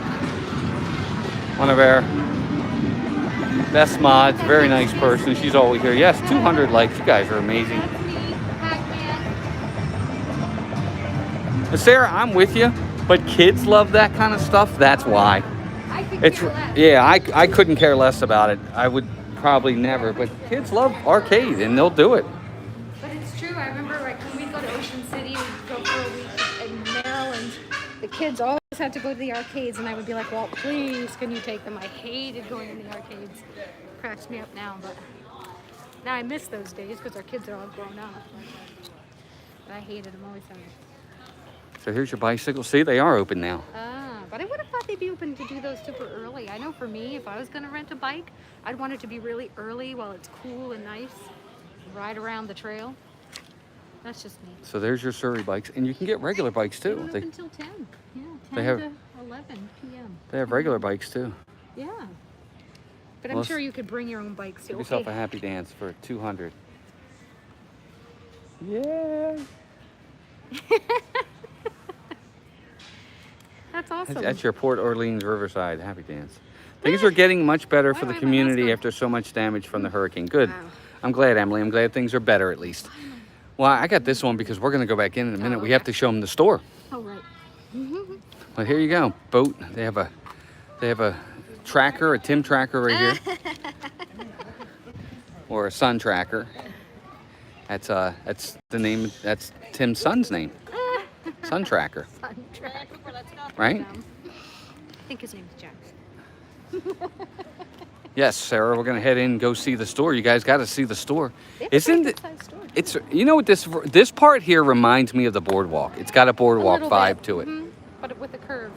Speaker 1: One of our best mods, very nice person. She's always here. Yes, 200 likes. You guys are amazing.
Speaker 2: That's me, Pac-Man.
Speaker 1: Sarah, I'm with you, but kids love that kind of stuff. That's why.
Speaker 2: I could
Speaker 1: It's
Speaker 2: care less.
Speaker 1: yeah, I couldn't care less about it. I would probably never, but kids love arcade and they'll do it.
Speaker 2: But it's true. I remember like when we'd go to Ocean City, we'd go for a week in Maryland. The kids always had to go to the arcades, and I would be like, "Walt, please, can you take them?" I hated going in the arcades. Cracks me up now, but now I miss those days because our kids are all grown up. But I hated them always.
Speaker 1: So here's your bicycle. See, they are open now.
Speaker 2: But I would have thought they'd be open to do those super early. I know for me, if I was going to rent a bike, I'd want it to be really early while it's cool and nice. Ride around the trail. That's just me.
Speaker 1: So there's your Surrey bikes, and you can get regular bikes
Speaker 2: They
Speaker 1: too.
Speaker 2: don't open until 10. Yeah, 10
Speaker 1: They have-
Speaker 2: to 11 p.m.
Speaker 1: They have regular bikes too.
Speaker 2: Yeah. But
Speaker 1: Well,
Speaker 2: I'm sure you could bring your own bikes too.
Speaker 1: Give yourself a happy dance for 200. Yeah.
Speaker 2: That's awesome.
Speaker 1: That's your Port Orleans Riverside happy dance. Things are getting much better for
Speaker 2: Why
Speaker 1: the
Speaker 2: do I have my mask
Speaker 1: community
Speaker 2: on?
Speaker 1: after so much damage from the hurricane. Good.
Speaker 2: Wow.
Speaker 1: I'm glad, Emily. I'm glad things are better at least. Well, I got this one because we're going to go back in a minute. We have to show them the store.
Speaker 2: Oh, right.
Speaker 1: Well, here you go. Boat. They have a tracker, a Tim tracker right here. Or a Sun tracker. That's the name. That's Tim's son's name. Sun tracker.
Speaker 2: Fun track.
Speaker 1: Right?
Speaker 2: I think his name's Jack.
Speaker 1: Yes, Sarah. We're gonna head in and go see the store. You guys got to see the store.
Speaker 2: They have a
Speaker 1: Isn't
Speaker 2: pretty
Speaker 1: it?
Speaker 2: good-sized store.
Speaker 1: It's you know what this part here reminds me of the boardwalk. It's got a boardwalk
Speaker 2: little
Speaker 1: vibe
Speaker 2: bit,
Speaker 1: to it.
Speaker 2: But with a curve.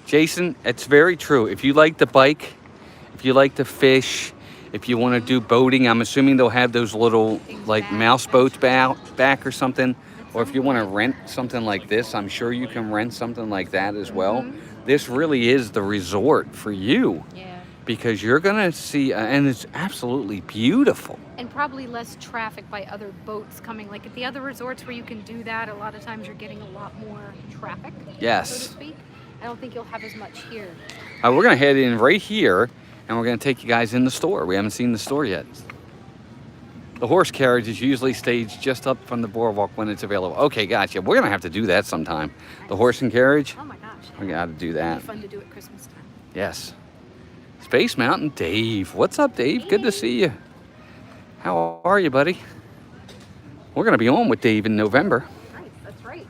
Speaker 1: Jason, it's very true. If you like to bike, if you like to fish, if you want to do boating, I'm assuming they'll have those little like mouse boats back or something. Or if you want to rent something like this, I'm sure you can rent something like that as well. This really is the resort for you.
Speaker 2: Yeah.
Speaker 1: Because you're going to see, and it's absolutely beautiful.
Speaker 2: And probably less traffic by other boats coming. Like at the other resorts where you can do that, a lot of times you're getting a lot more traffic,
Speaker 1: Yes.
Speaker 2: so to speak. I don't think you'll have as much here.
Speaker 1: We're going to head in right here, and we're going to take you guys in the store. We haven't seen the store yet. The horse carriage is usually staged just up from the boardwalk when it's available. Okay, gotcha. We're going to have to do that sometime. The horse and carriage,
Speaker 2: Oh my gosh.
Speaker 1: we got to do
Speaker 2: It'd
Speaker 1: that.
Speaker 2: be fun to do at Christmas time.
Speaker 1: Yes. Space Mountain Dave. What's up, Dave? Good to see you. How are you, buddy? We're going to be on with Dave in November.
Speaker 2: Right, that's right.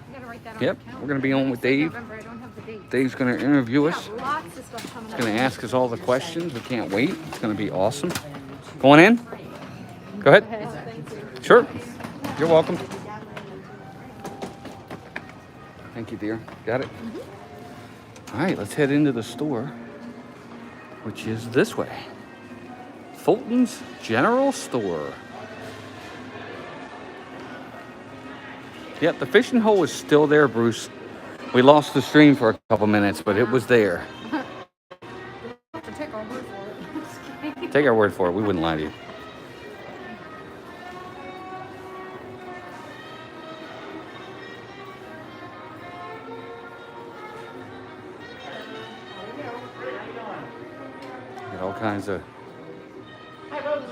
Speaker 2: You gotta write that on
Speaker 1: Yep,
Speaker 2: the calendar.
Speaker 1: we're gonna be on with Dave.
Speaker 2: November, I don't have the date.
Speaker 1: Dave's going to interview
Speaker 2: We
Speaker 1: us.
Speaker 2: got lots of stuff coming
Speaker 1: He's
Speaker 2: up.
Speaker 1: going to ask us all the questions. We can't wait. It's going to be awesome. Going in? Go ahead.
Speaker 2: Thank you.
Speaker 1: Sure. You're welcome. Thank you, dear. Got it? All right, let's head into the store, which is this way. Fulton's General Store. Yep, the fishing hole is still there, Bruce. We lost the stream for a couple minutes, but it was there.
Speaker 2: Take our word for it.
Speaker 1: Take our word for it. We wouldn't lie to you. Got all kinds of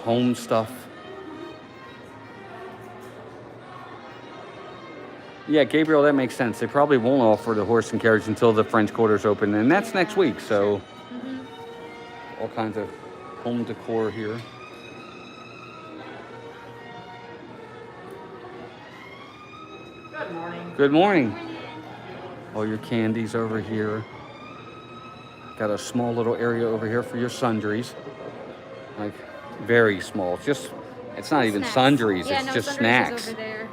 Speaker 1: home stuff. Yeah, Gabriel, that makes sense. They probably won't offer the horse and carriage until the French Quarter's open, and that's next week. So, all kinds of home decor here.
Speaker 3: Good morning.
Speaker 1: Good morning. All your candies over here. Got a small little area over here for your sundries. Like, very small. Just, it's not even
Speaker 2: Snacks.
Speaker 1: sundries.
Speaker 2: Yeah,
Speaker 1: it's
Speaker 2: no,
Speaker 1: just
Speaker 2: sundries is
Speaker 1: snacks.
Speaker 2: over there.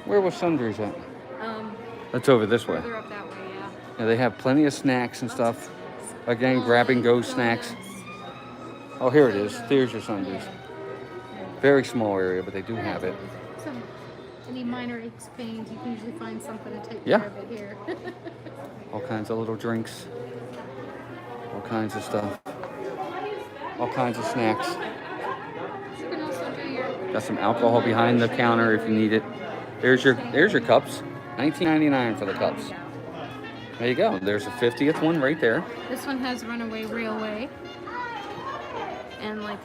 Speaker 1: Where was Sundries at?
Speaker 2: Um,
Speaker 1: That's over this way.
Speaker 2: further up that way, yeah.
Speaker 1: Yeah, they have plenty of snacks and stuff. Again, grab and go snacks. Oh, here it is. There's your Sundries. Very small area, but they do have it.
Speaker 2: So, any minor aches, pains, you can usually find something to take
Speaker 1: Yeah.
Speaker 2: care of it here.
Speaker 1: All kinds of little drinks. All kinds of stuff. All kinds of snacks.
Speaker 2: You can also do your
Speaker 1: Got some alcohol behind the counter if you need it. There's your cups. $19.99 for the cups. There you go. There's a 50th one right there.
Speaker 2: This one has Runaway Railway. And like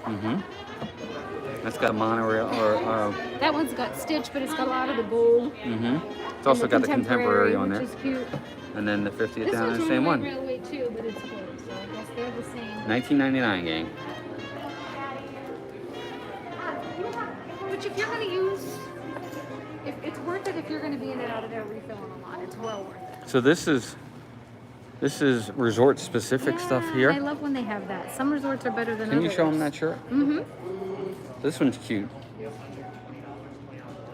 Speaker 1: That's got a monorail or
Speaker 2: that one's got Stitch, but it's got a lot of the gold.
Speaker 1: It's also got the contemporary on there.
Speaker 2: Which is cute.
Speaker 1: And then the 50th
Speaker 2: This
Speaker 1: down
Speaker 2: one's
Speaker 1: there, same
Speaker 2: Runaway
Speaker 1: one.
Speaker 2: Railway too, but it's gold, so I guess they're the same.
Speaker 1: $19.99 gang.
Speaker 2: Which if you're gonna use, if it's worth it if you're gonna be in and out of there refilling a lot. It's well worth it.
Speaker 1: So this is resort specific stuff
Speaker 2: I
Speaker 1: here.
Speaker 2: love when they have that. Some resorts are better than
Speaker 1: Can
Speaker 2: others.
Speaker 1: you show them that shirt? This one's cute.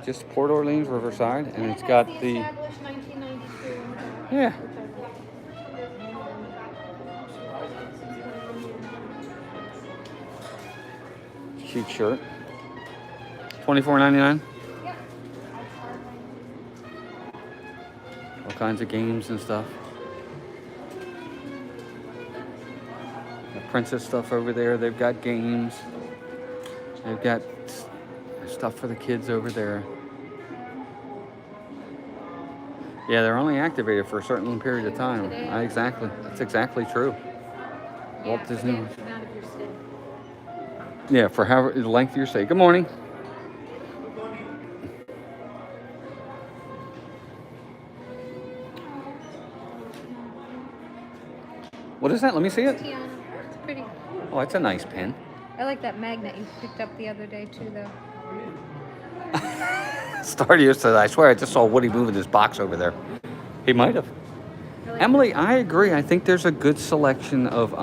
Speaker 1: Just Port Orleans Riverside, and it's got the
Speaker 2: established 1992.
Speaker 1: yeah. Cute shirt. $24.99.
Speaker 2: Yep.
Speaker 1: All kinds of games and stuff. The princess stuff over there. They've got games. They've got stuff for the kids over there. Yeah, they're only activated for a certain period of time. Exactly. That's exactly true. Walt Disney World. Yeah, for however the length of your stay. Good morning. What is that? Let me see it.
Speaker 2: Tiana. It's pretty.
Speaker 1: Oh, it's a nice pin.
Speaker 2: I like that magnet you picked up the other day too, though.
Speaker 1: Started said, I swear I just saw Woody moving his box over there. He might have.
Speaker 2: I like
Speaker 1: Emily, I agree. I think there's a good selection of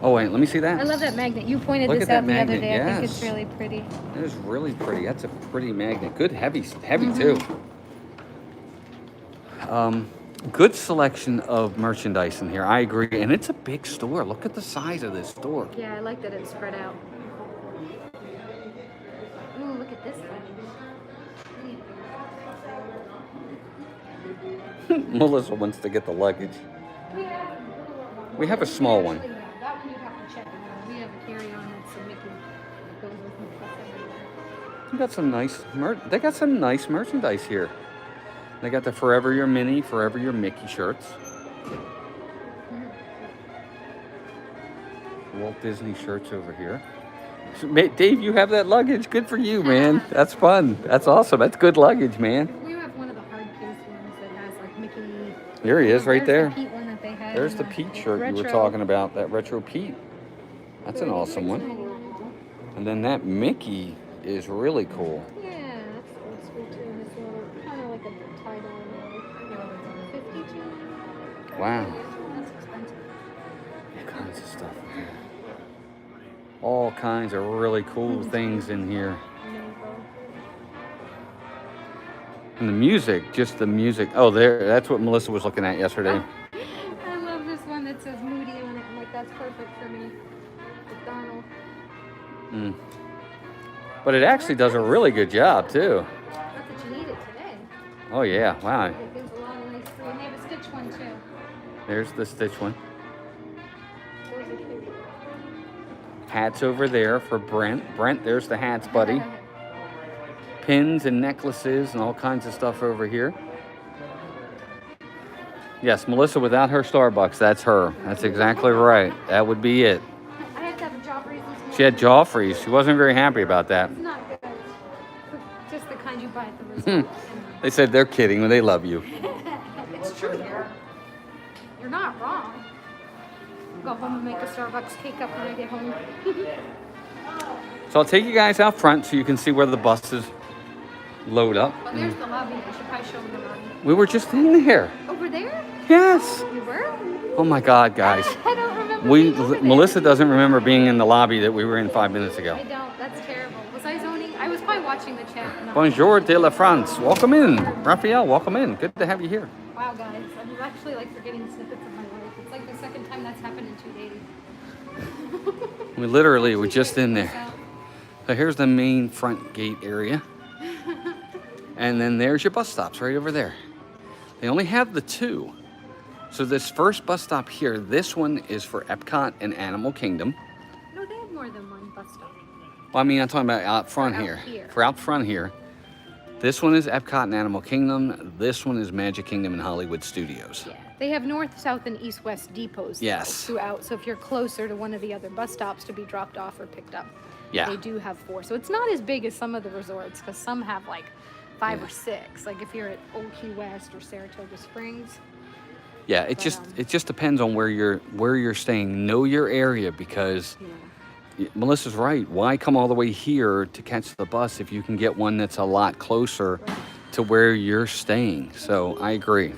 Speaker 1: oh wait, let me see that.
Speaker 2: I love that magnet. You pointed
Speaker 1: Look
Speaker 2: this
Speaker 1: at
Speaker 2: out
Speaker 1: that
Speaker 2: the other
Speaker 1: magnet,
Speaker 2: day. I think it's
Speaker 1: yes.
Speaker 2: really pretty.
Speaker 1: It is really pretty. That's a pretty magnet. Good heavy too. Good selection of merchandise in here. I agree. And it's a big store. Look at the size of this store.
Speaker 2: Yeah, I like that it's spread out. Ooh, look at this one.
Speaker 1: Melissa wants to get the luggage. We have a small one.
Speaker 2: Actually, no, that one you have to check out. We have a carry-on that's a Mickey that goes with me plus everywhere.
Speaker 1: They got some nice they got some nice merchandise here. They got the Forever Your Minnie, Forever Your Mickey shirts. Walt Disney shirts over here. So, Dave, you have that luggage. Good for you, man. That's fun. That's awesome. That's good luggage, man.
Speaker 2: We have one of the hard case ones that has like Mickey.
Speaker 1: Here he is right
Speaker 2: There's
Speaker 1: there.
Speaker 2: the Pete one that they had.
Speaker 1: There's
Speaker 2: in
Speaker 1: the Pete shirt you were
Speaker 2: retro.
Speaker 1: talking about, that retro Pete. That's an awesome one. And then that Mickey is really cool.
Speaker 2: Yeah, that's old school too. And it's a little, kind of like a tie-dye. 52.
Speaker 1: Wow.
Speaker 2: That's expensive.
Speaker 1: All kinds of stuff in here. All kinds of really cool things in here. And the music, just the music. Oh, there, that's what Melissa was looking at yesterday.
Speaker 2: I love this one that says Moody on it. I'm like, that's perfect for me. McDonald.
Speaker 1: But it actually does a really good job, too.
Speaker 2: Not that you need it today.
Speaker 1: Oh, yeah. Wow.
Speaker 2: It gives a lot of nice, and they have a Stitch one too.
Speaker 1: There's the Stitch one.
Speaker 2: Those are cute.
Speaker 1: Hats over there for Brent. Brent, there's the hats, buddy. Pins and necklaces and all kinds of stuff over here. Yes, Melissa, without her Starbucks, that's her. That's exactly right. That would be it.
Speaker 2: I have to have a jaw freeze this morning.
Speaker 1: She had jaw freeze. She wasn't very happy about that.
Speaker 2: It's not good. Just the kind you buy at the resort.
Speaker 1: They said they're kidding when they love you.
Speaker 2: It's true. You're not wrong. Go home and make a Starbucks cake up when I get home.
Speaker 1: So I'll take you guys out front so you can see where the buses load up.
Speaker 2: Oh, there's the lobby. I should probably show them the lobby.
Speaker 1: We were just in there.
Speaker 2: Over there?
Speaker 1: Yes.
Speaker 2: You were?
Speaker 1: Oh my God, guys.
Speaker 2: I don't remember. being over
Speaker 1: Melissa doesn't remember being in the lobby that we were in 5 minutes ago.
Speaker 2: I don't. That's terrible. Was I zoning? I was probably watching the chat.
Speaker 1: Bonjour de la France. Welcome in. Raphael, welcome in. Good to have you here.
Speaker 2: Wow, guys. I'm actually like forgetting snippets of my life. It's like the second time that's happened in 2 days.
Speaker 1: We literally were just in there. So here's the main front gate area. And then there's your bus stops right over there. They only have the 2. So this first bus stop here, this one is for Epcot and Animal Kingdom.
Speaker 2: No, they have more than one bus stop.
Speaker 1: Well, I mean, I'm talking about out front here. For out front here. This one is Epcot and Animal Kingdom. This one is Magic Kingdom and Hollywood Studios.
Speaker 2: Yeah. They have north, south, and east, west depots
Speaker 1: Yes.
Speaker 2: throughout. So if you're closer to one of the other bus stops to be dropped off or picked up,
Speaker 1: Yeah.
Speaker 2: they do have 4. So it's not as big as some of the resorts because some have like 5 or 6. Like if you're at Old Key West or Saratoga Springs.
Speaker 1: Yeah, it just depends on where you're staying. Know your area because Melissa's right. Why come all the way here to catch the bus if you can get one that's a lot closer to where you're staying? So I agree.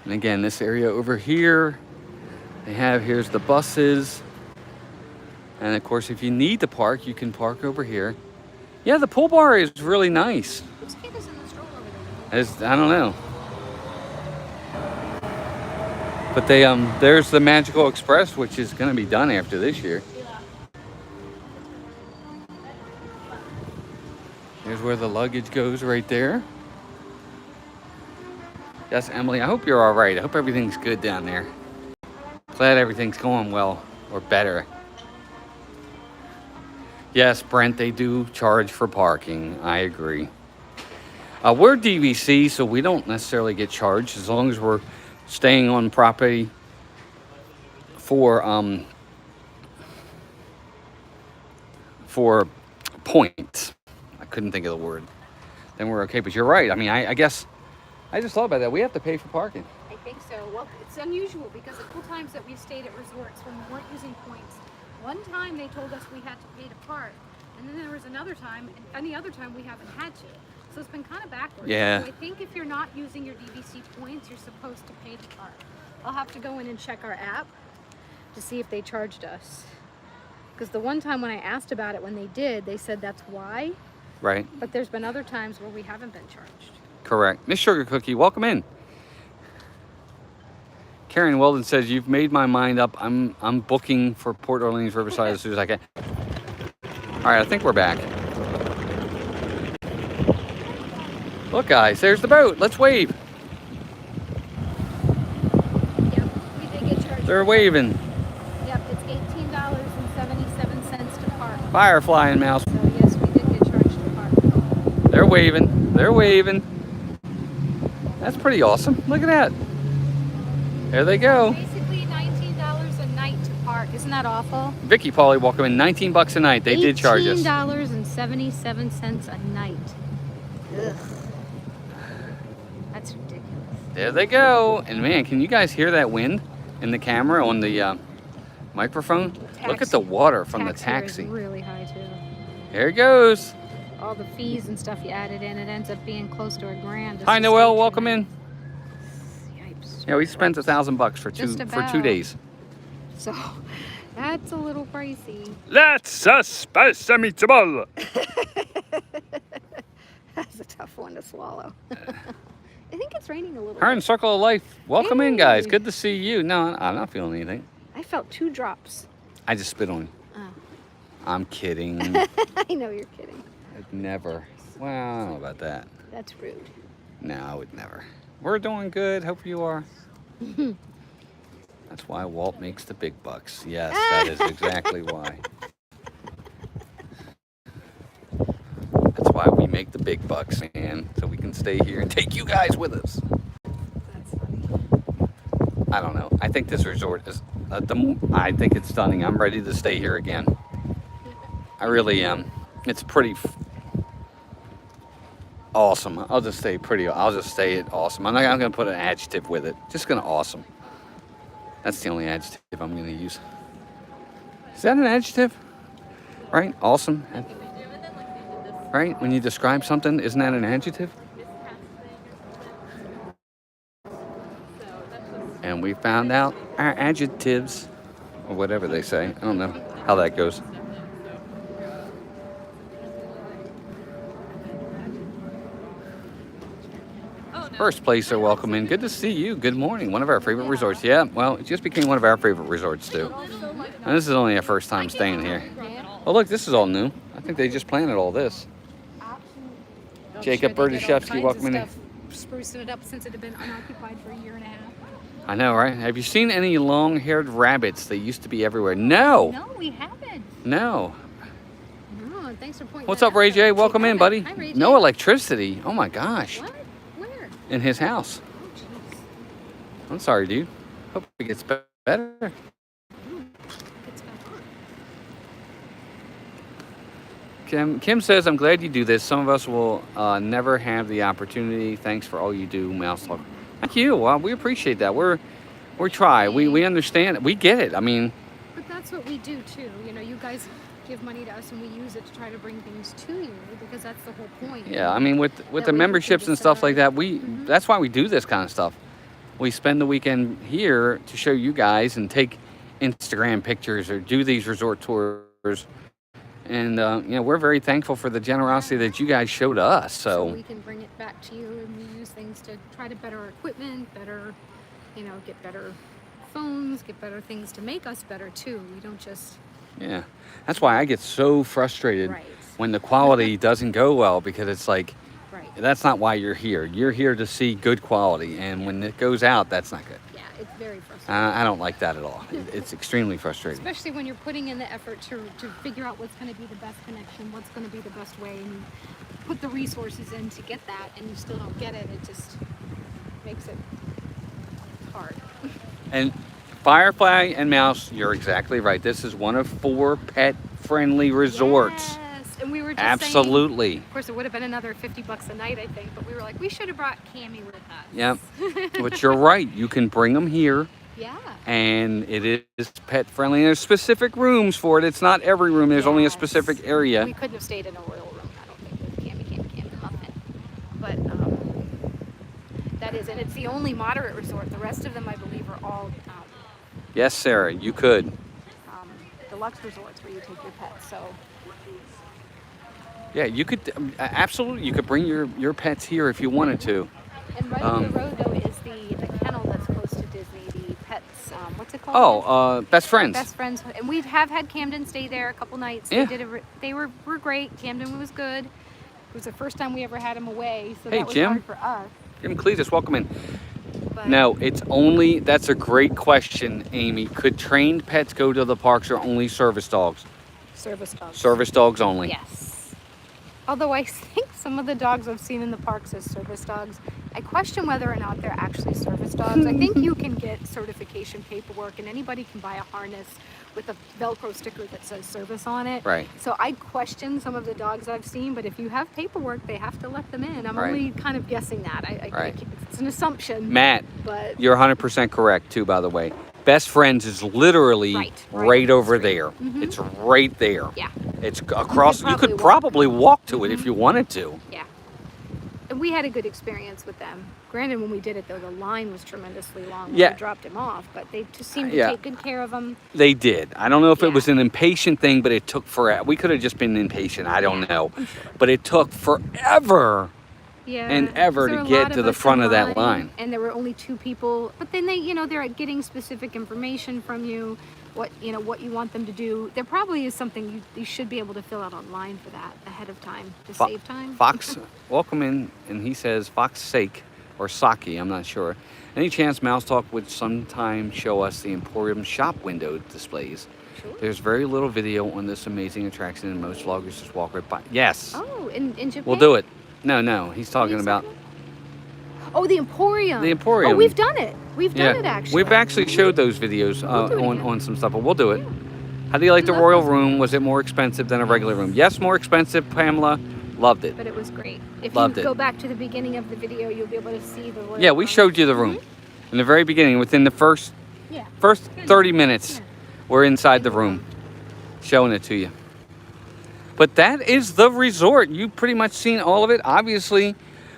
Speaker 1: And again, this area over here, here's the buses. And of course, if you need to park, you can park over here. Yeah, the pool bar is really nice.
Speaker 2: Whose kid is in the stroller over there?
Speaker 1: I don't know. But there's the Magical Express, which is going to be done after this year. Here's where the luggage goes right there. Yes, Emily, I hope you're all right. I hope everything's good down there. Glad everything's going well, or better. Yes, Brent, they do charge for parking. I agree. We're DVC, so we don't necessarily get charged as long as we're staying on property for points. I couldn't think of the word. Then we're okay. But you're right. I mean, I guess I just thought about that. We have to pay for parking.
Speaker 2: I think so. Well, it's unusual because the couple times that we've stayed at resorts when we weren't using points, one time they told us we had to pay to park, and then there was another time, and any other time we haven't had to. So it's been kind of backwards.
Speaker 1: Yeah.
Speaker 2: So I think if you're not using your DVC points, you're supposed to pay to park. I'll have to go in and check our app to see if they charged us. Because the one time when I asked about it, when they did, they said that's why.
Speaker 1: Right.
Speaker 2: But there's been other times where we haven't been charged.
Speaker 1: Correct. Miss Sugar Cookie, welcome in. Karen Weldon says, you've made my mind up. I'm booking for Port Orleans Riverside as soon as I can. All right, I think we're back. Look, guys, there's the boat. Let's wave.
Speaker 2: Yep, we did get charged.
Speaker 1: They're waving.
Speaker 2: Yep, it's $18.77 to park.
Speaker 1: Firefly and mouse.
Speaker 2: So yes, we did get charged to park.
Speaker 1: They're waving. They're waving. That's pretty awesome. Look at that. There they go.
Speaker 2: Basically $19 a night to park. Isn't that awful?
Speaker 1: Vicky Pauly, welcome in. $19 a night. They did charge us.
Speaker 2: $18.77 a night. Ugh. That's ridiculous.
Speaker 1: There they go. And man, can you guys hear that wind in the camera on the microphone? Look at the water from the taxi.
Speaker 2: Is really high too.
Speaker 1: There it goes.
Speaker 2: All the fees and stuff you added in, it ends up being close to $1,000.
Speaker 1: Hi, Noel. Welcome in.
Speaker 2: Yipes.
Speaker 1: Yeah, we spent $1,000 for two days.
Speaker 2: So that's a little pricey.
Speaker 1: That's a spicy meatball.
Speaker 2: That's a tough one to swallow. I think it's raining a little.
Speaker 1: Her and
Speaker 2: bit.
Speaker 1: Circle of Life. Welcome in, guys.
Speaker 2: Hey.
Speaker 1: Good to see you. No, I'm not feeling anything.
Speaker 2: I felt 2 drops.
Speaker 1: I just spit on you.
Speaker 2: Oh.
Speaker 1: I'm kidding.
Speaker 2: I know you're kidding.
Speaker 1: I'd never. Well, I don't know about that.
Speaker 2: That's rude.
Speaker 1: No, I would never. We're doing good. Hope you are. That's why Walt makes the big bucks. Yes, that is exactly why. That's why we make the big bucks, man. So we can stay here and take you guys with us.
Speaker 2: That's funny.
Speaker 1: I don't know. I think this resort is, I think it's stunning. I'm ready to stay here again. I really am. It's pretty awesome. I'll just say it awesome. I'm going to put an adjective with it. Just going to awesome. That's the only adjective I'm going to use. Is that an adjective? Right? Awesome. Right? When you describe something, isn't that an adjective? And we found out our adjectives, or whatever they say. I don't know how that goes. First place are welcome in. Good to see you. Good morning. One of our favorite resorts. Yeah, well, it just became one of our favorite resorts too. And this is only our first time staying here. Oh, look, this is all new. I think they just planted all this. Jacob Berdashevsky, welcome in.
Speaker 2: Sprucing it up since it had been unoccupied for a year and a half.
Speaker 1: I know, right? Have you seen any long-haired rabbits? They used to be everywhere. No.
Speaker 2: No, we haven't.
Speaker 1: No.
Speaker 2: No, thanks for pointing
Speaker 1: What's
Speaker 2: that
Speaker 1: up, Ray
Speaker 2: out.
Speaker 1: J? Welcome in, buddy.
Speaker 2: Hi, Ray J.
Speaker 1: No electricity. Oh my gosh.
Speaker 2: What? Where?
Speaker 1: In his house.
Speaker 2: Oh, jeez.
Speaker 1: I'm sorry, dude. Hope it gets better.
Speaker 2: It's back on.
Speaker 1: Kim says, I'm glad you do this. Some of us will never have the opportunity. Thanks for all you do, Mouse Talk. Thank you. Well, we appreciate that. We try. We understand it. We get it. I mean.
Speaker 2: But that's what we do too. You know, you guys give money to us and we use it to try to bring things to you because that's the whole point.
Speaker 1: Yeah, I mean, with the memberships and stuff like that, that's why we do this kind of stuff. We spend the weekend here to show you guys and take Instagram pictures or do these resort tours. And, you know, we're very thankful for the generosity that you guys showed us.
Speaker 2: So we can bring it back to you and we use things to try to better our equipment, better, you know, get better phones, get better things to make us better too. We don't just...
Speaker 1: Yeah, that's why I get so frustrated
Speaker 2: Right.
Speaker 1: when the quality doesn't go well because it's like,
Speaker 2: Right.
Speaker 1: that's not why you're here. You're here to see good quality. And when it goes out, that's not good.
Speaker 2: Yeah, it's very frustrating.
Speaker 1: I don't like that at all. It's extremely frustrating.
Speaker 2: Especially when you're putting in the effort to figure out what's going to be the best connection, what's going to be the best way, and you put the resources in to get that, and you still don't get it. It just makes it hard.
Speaker 1: And Firefly and Mouse, you're exactly right. This is one of 4 pet-friendly resorts.
Speaker 2: Yes, and we were just
Speaker 1: Absolutely.
Speaker 2: saying, of course, it would have been another $50 a night, I think, but we were like, we should have brought Cammie with us.
Speaker 1: Yep. But you're right. You can bring them here.
Speaker 2: Yeah.
Speaker 1: And it is pet-friendly. There's specific rooms for it. It's not every room. There's only a
Speaker 2: Yes.
Speaker 1: specific area.
Speaker 2: We couldn't have stayed in a royal room, I don't think, with Cammie Muffin. But that is, and it's the only moderate resort. The rest of them, I believe, are all
Speaker 1: Yes, Sarah, you could.
Speaker 2: deluxe resorts where you take your pets. So
Speaker 1: Yeah, you could, absolutely, you could bring your pets here if you wanted to.
Speaker 2: and right up the road though is the kennel that's close to Disney. The pets, what's it called?
Speaker 1: Best Friends.
Speaker 2: Best Friends, and we have had Camden stay there a couple nights.
Speaker 1: Yeah.
Speaker 2: They were great. Camden was good. It was the first time we ever had him away, so
Speaker 1: Hey,
Speaker 2: that was
Speaker 1: Jim.
Speaker 2: hard for us.
Speaker 1: Jim Cletus, welcome in.
Speaker 2: But
Speaker 1: No, that's a great question, Amy. Could trained pets go to the parks or only service dogs?
Speaker 2: service dogs.
Speaker 1: Service dogs only.
Speaker 2: Yes. Although I think some of the dogs I've seen in the parks as service dogs, I question whether or not they're actually service dogs. I think you can get certification paperwork and anybody can buy a harness with a Velcro sticker that says service on it.
Speaker 1: Right.
Speaker 2: So I question some of the dogs I've seen, but if you have paperwork, they have to let them in. I'm
Speaker 1: Right.
Speaker 2: only kind of guessing that.
Speaker 1: Right.
Speaker 2: It's an assumption.
Speaker 1: Matt,
Speaker 2: But
Speaker 1: you're 100% correct too, by the way. Best Friends is literally right over there.
Speaker 2: Mhm.
Speaker 1: It's right there.
Speaker 2: yeah,
Speaker 1: It's across. You could
Speaker 2: walk.
Speaker 1: probably walk to it if you wanted to.
Speaker 2: yeah. And we had a good experience with them. Granted, when we did it, though, the line was tremendously long when
Speaker 1: Yeah.
Speaker 2: we dropped him off, but they just seemed to
Speaker 1: Yeah.
Speaker 2: take good care of him.
Speaker 1: They did. I don't know if it
Speaker 2: Yeah.
Speaker 1: was an impatient thing, but it took forever. We could have just been impatient. I don't know. But it took forever.
Speaker 2: Yeah.
Speaker 1: And ever
Speaker 2: there
Speaker 1: to
Speaker 2: were a
Speaker 1: get
Speaker 2: lot
Speaker 1: to
Speaker 2: of
Speaker 1: the
Speaker 2: us
Speaker 1: front
Speaker 2: in
Speaker 1: of that line.
Speaker 2: And there were only 2 people. But then they're getting specific information from you, what you want them to do. There probably is something you should be able to fill out online for that ahead of time to save time.
Speaker 1: Fox, welcome in, and he says Fox Sake or Saki, I'm not sure. Any chance Mouse Talk would sometime show us the Emporium shop window displays?
Speaker 2: Sure.
Speaker 1: There's very little video on this amazing attraction, and most vloggers just walk right by. Yes,
Speaker 2: Oh, in Japan?
Speaker 1: we'll do it. No, he's talking about
Speaker 2: Oh, the Emporium.
Speaker 1: the Emporium.
Speaker 2: Oh, we've done it. We've done it actually.
Speaker 1: We've actually showed those videos
Speaker 2: We'll do it again.
Speaker 1: on some stuff, but we'll do it. How do you like
Speaker 2: We
Speaker 1: the
Speaker 2: love
Speaker 1: Royal
Speaker 2: those
Speaker 1: Room? Was it more expensive than a regular room? Yes, more expensive, Pamela. Loved it.
Speaker 2: But it was great. If
Speaker 1: Loved
Speaker 2: you
Speaker 1: it.
Speaker 2: go back to the beginning of the video, you'll be able to see the Royal
Speaker 1: Yeah, we
Speaker 2: Room.
Speaker 1: showed you the room. In the very beginning, within the first
Speaker 2: Yeah.
Speaker 1: 30 minutes,
Speaker 2: Yeah.
Speaker 1: we're inside the room, showing it to you. But that is the resort. You've pretty much seen all of it. Obviously,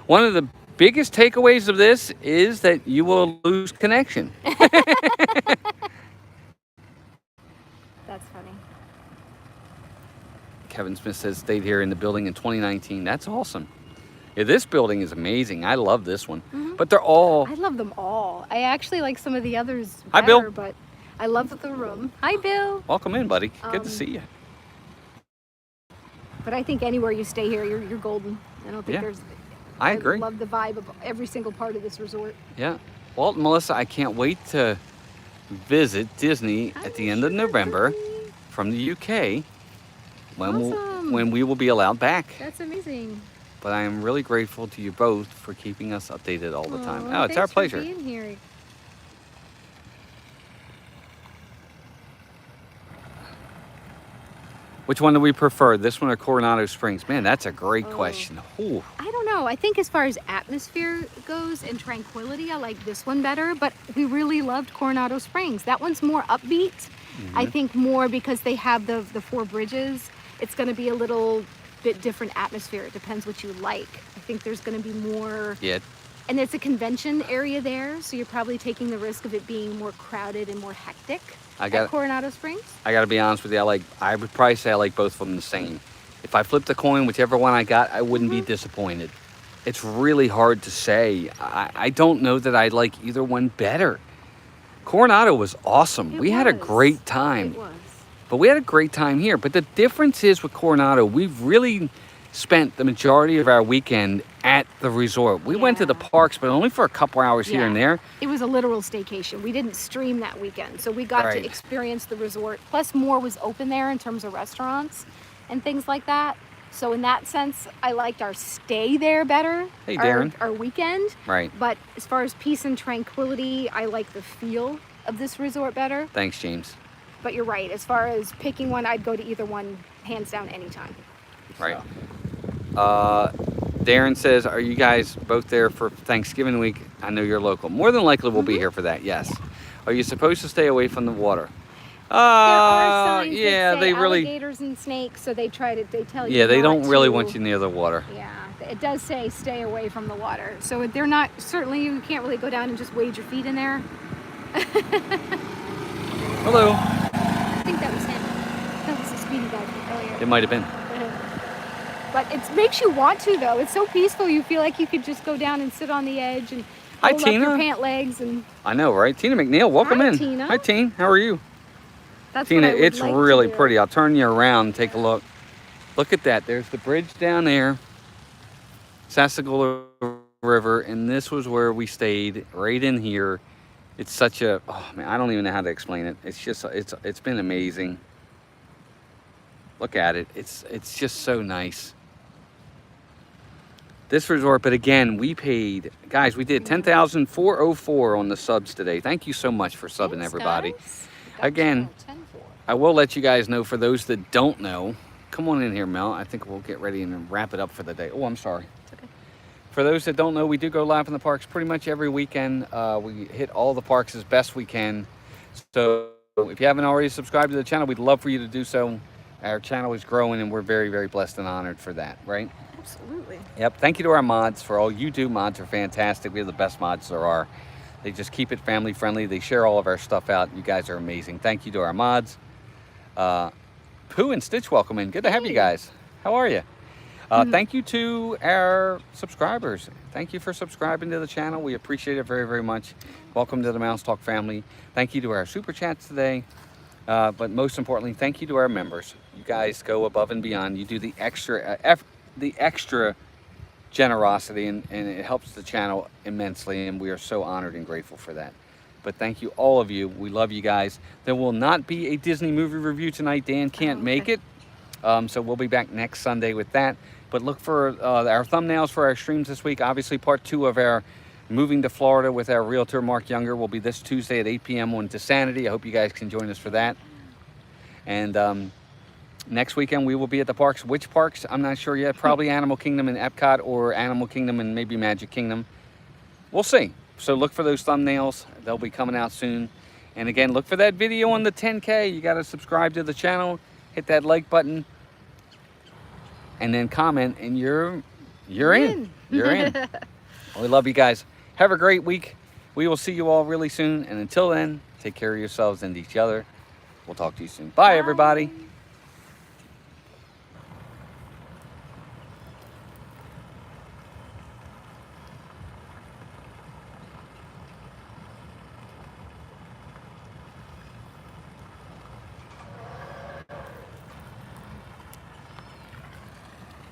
Speaker 1: one of the biggest takeaways of this is that you will lose connection.
Speaker 2: That's funny.
Speaker 1: Kevin Smith says stayed here in the building in 2019. That's awesome. Yeah, this building is amazing. I love this one. But they're all...
Speaker 2: I love them all. I actually like some of the others
Speaker 1: Hi,
Speaker 2: better,
Speaker 1: Bill.
Speaker 2: but I love the room. Hi, Bill.
Speaker 1: Welcome in, buddy. Good to see you.
Speaker 2: But I think anywhere you stay here, you're golden. I don't think
Speaker 1: Yeah.
Speaker 2: there's...
Speaker 1: I agree.
Speaker 2: love the vibe of every single part of this resort.
Speaker 1: Yeah. Walt and Melissa, I can't wait to visit Disney at the end of November from the UK
Speaker 2: Awesome.
Speaker 1: when we will be allowed back.
Speaker 2: That's amazing.
Speaker 1: But I am really grateful to you both for keeping us updated all the time.
Speaker 2: Aw,
Speaker 1: Oh, it's our
Speaker 2: thanks for
Speaker 1: pleasure.
Speaker 2: being here.
Speaker 1: Which one do we prefer, this one or Coronado Springs? Man, that's a great question. Ooh.
Speaker 2: I don't know. I think as far as atmosphere goes and tranquility, I like this one better. But we really loved Coronado Springs. That one's more upbeat. I think more because they have the four bridges. It's going to be a little bit different atmosphere. It depends what you like. I think there's going to be more...
Speaker 1: Yeah.
Speaker 2: And it's a convention area there, so you're probably taking the risk of it being more crowded and more hectic at Coronado Springs.
Speaker 1: I got to be honest with you. I would probably say I like both of them the same. If I flipped a coin, whichever one I got, I wouldn't be disappointed. It's really hard to say. I don't know that I like either one better. Coronado was awesome. We had a great time.
Speaker 2: It was.
Speaker 1: But we had a great time here. But the difference is with Coronado, we've really spent the majority of our weekend at the resort. We went to the parks, but only for a couple hours here and there.
Speaker 2: It was a literal staycation. We didn't stream that weekend, so we got to experience the resort. Plus, more was open there in terms of restaurants and things like that. So in that sense, I liked our stay there better.
Speaker 1: Hey, Darren.
Speaker 2: Our weekend.
Speaker 1: Right.
Speaker 2: But as far as peace and tranquility, I like the feel of this resort better.
Speaker 1: Thanks, James.
Speaker 2: But you're right. As far as picking one, I'd go to either one, hands down, anytime.
Speaker 1: Right. Darren says, are you guys both there for Thanksgiving week? I know you're local. More than likely we'll be here for that, yes. Are you supposed to stay away from the water?
Speaker 2: There are signs
Speaker 1: yeah,
Speaker 2: that say
Speaker 1: they really...
Speaker 2: alligators and snakes, so they tell you.
Speaker 1: Yeah, they don't really
Speaker 2: to.
Speaker 1: want you near the water.
Speaker 2: Yeah, it does say stay away from the water. So they're not, certainly you can't really go down and just wade your feet in there.
Speaker 1: Hello.
Speaker 2: I think that was him. That was the speedy guy from earlier.
Speaker 1: It might have been.
Speaker 2: But it makes you want to, though. It's so peaceful. You feel like you could just go down and sit on the edge and
Speaker 1: Hi,
Speaker 2: roll up
Speaker 1: Tina.
Speaker 2: your pant legs. And
Speaker 1: I know, right? Tina McNeil, welcome
Speaker 2: Hi,
Speaker 1: in.
Speaker 2: Tina.
Speaker 1: Hi, Tina. How are you?
Speaker 2: that's
Speaker 1: Tina,
Speaker 2: what I would
Speaker 1: it's
Speaker 2: like
Speaker 1: really
Speaker 2: to do.
Speaker 1: pretty. I'll turn you around and take a look. Look at that. There's the bridge down there. Sassagoula River. And this was where we stayed, right in here. It's such a, oh man, I don't even know how to explain it. It's just, it's been amazing. Look at it. It's just so nice. This resort, but again, we paid, guys, we did $10,404 on the subs today. Thank you so much for subbing,
Speaker 2: Thanks,
Speaker 1: everybody.
Speaker 2: guys.
Speaker 1: Again,
Speaker 2: Got you 10-4.
Speaker 1: I will let you guys know, for those that don't know, come on in here, Mel. I think we'll get ready and wrap it up for the day. Oh, I'm sorry.
Speaker 2: It's okay.
Speaker 1: For those that don't know, we do go live in the parks pretty much every weekend. We hit all the parks as best we can. So if you haven't already subscribed to the channel, we'd love for you to do so. Our channel is growing, and we're very, very blessed and honored for that, right?
Speaker 2: Absolutely.
Speaker 1: Yep. Thank you to our mods for all you do. Mods are fantastic. We have the best mods there are. They just keep it family friendly. They share all of our stuff out. You guys are amazing. Thank you to our mods. Pooh and Stitch, welcome in. Good to have you guys. How are you? Thank you to our subscribers. Thank you for subscribing to the channel. We appreciate it very, very much. Welcome to the Mouse Talk family. Thank you to our super chats today. But most importantly, thank you to our members. You guys go above and beyond. You do the extra generosity, and it helps the channel immensely, and we are so honored and grateful for that. But thank you, all of you. We love you guys. There will not be a Disney movie review tonight. Dan can't make it, so we'll be back next Sunday with that. But look for our thumbnails for our streams this week. Obviously, part 2 of our moving to Florida with our realtor Marc Younger will be this Tuesday at 8 p.m. on Desanity. I hope you guys can join us for that. And next weekend we will be at the parks. Which parks? I'm not sure yet. Probably Animal Kingdom and Epcot, or Animal Kingdom and maybe Magic Kingdom. We'll see. So look for those thumbnails. They'll be coming out soon. And again, look for that video on the 10K. You got to subscribe to the channel. Hit that like button. and then comment, and you're in. You're in. We love you guys. Have a great week. We will see you all really soon. And until then, take care of yourselves and each other. We'll talk to you soon. Bye. Everybody.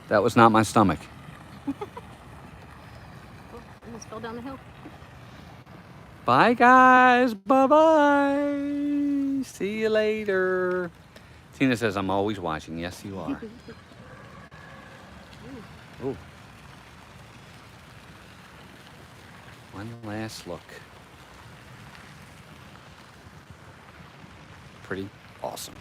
Speaker 1: That was not my stomach.
Speaker 2: Oh, almost fell down the hill.
Speaker 1: Bye, guys. Bye-bye. See you later. Tina says, I'm always watching. Yes, you are. Ooh. One last look. Pretty awesome.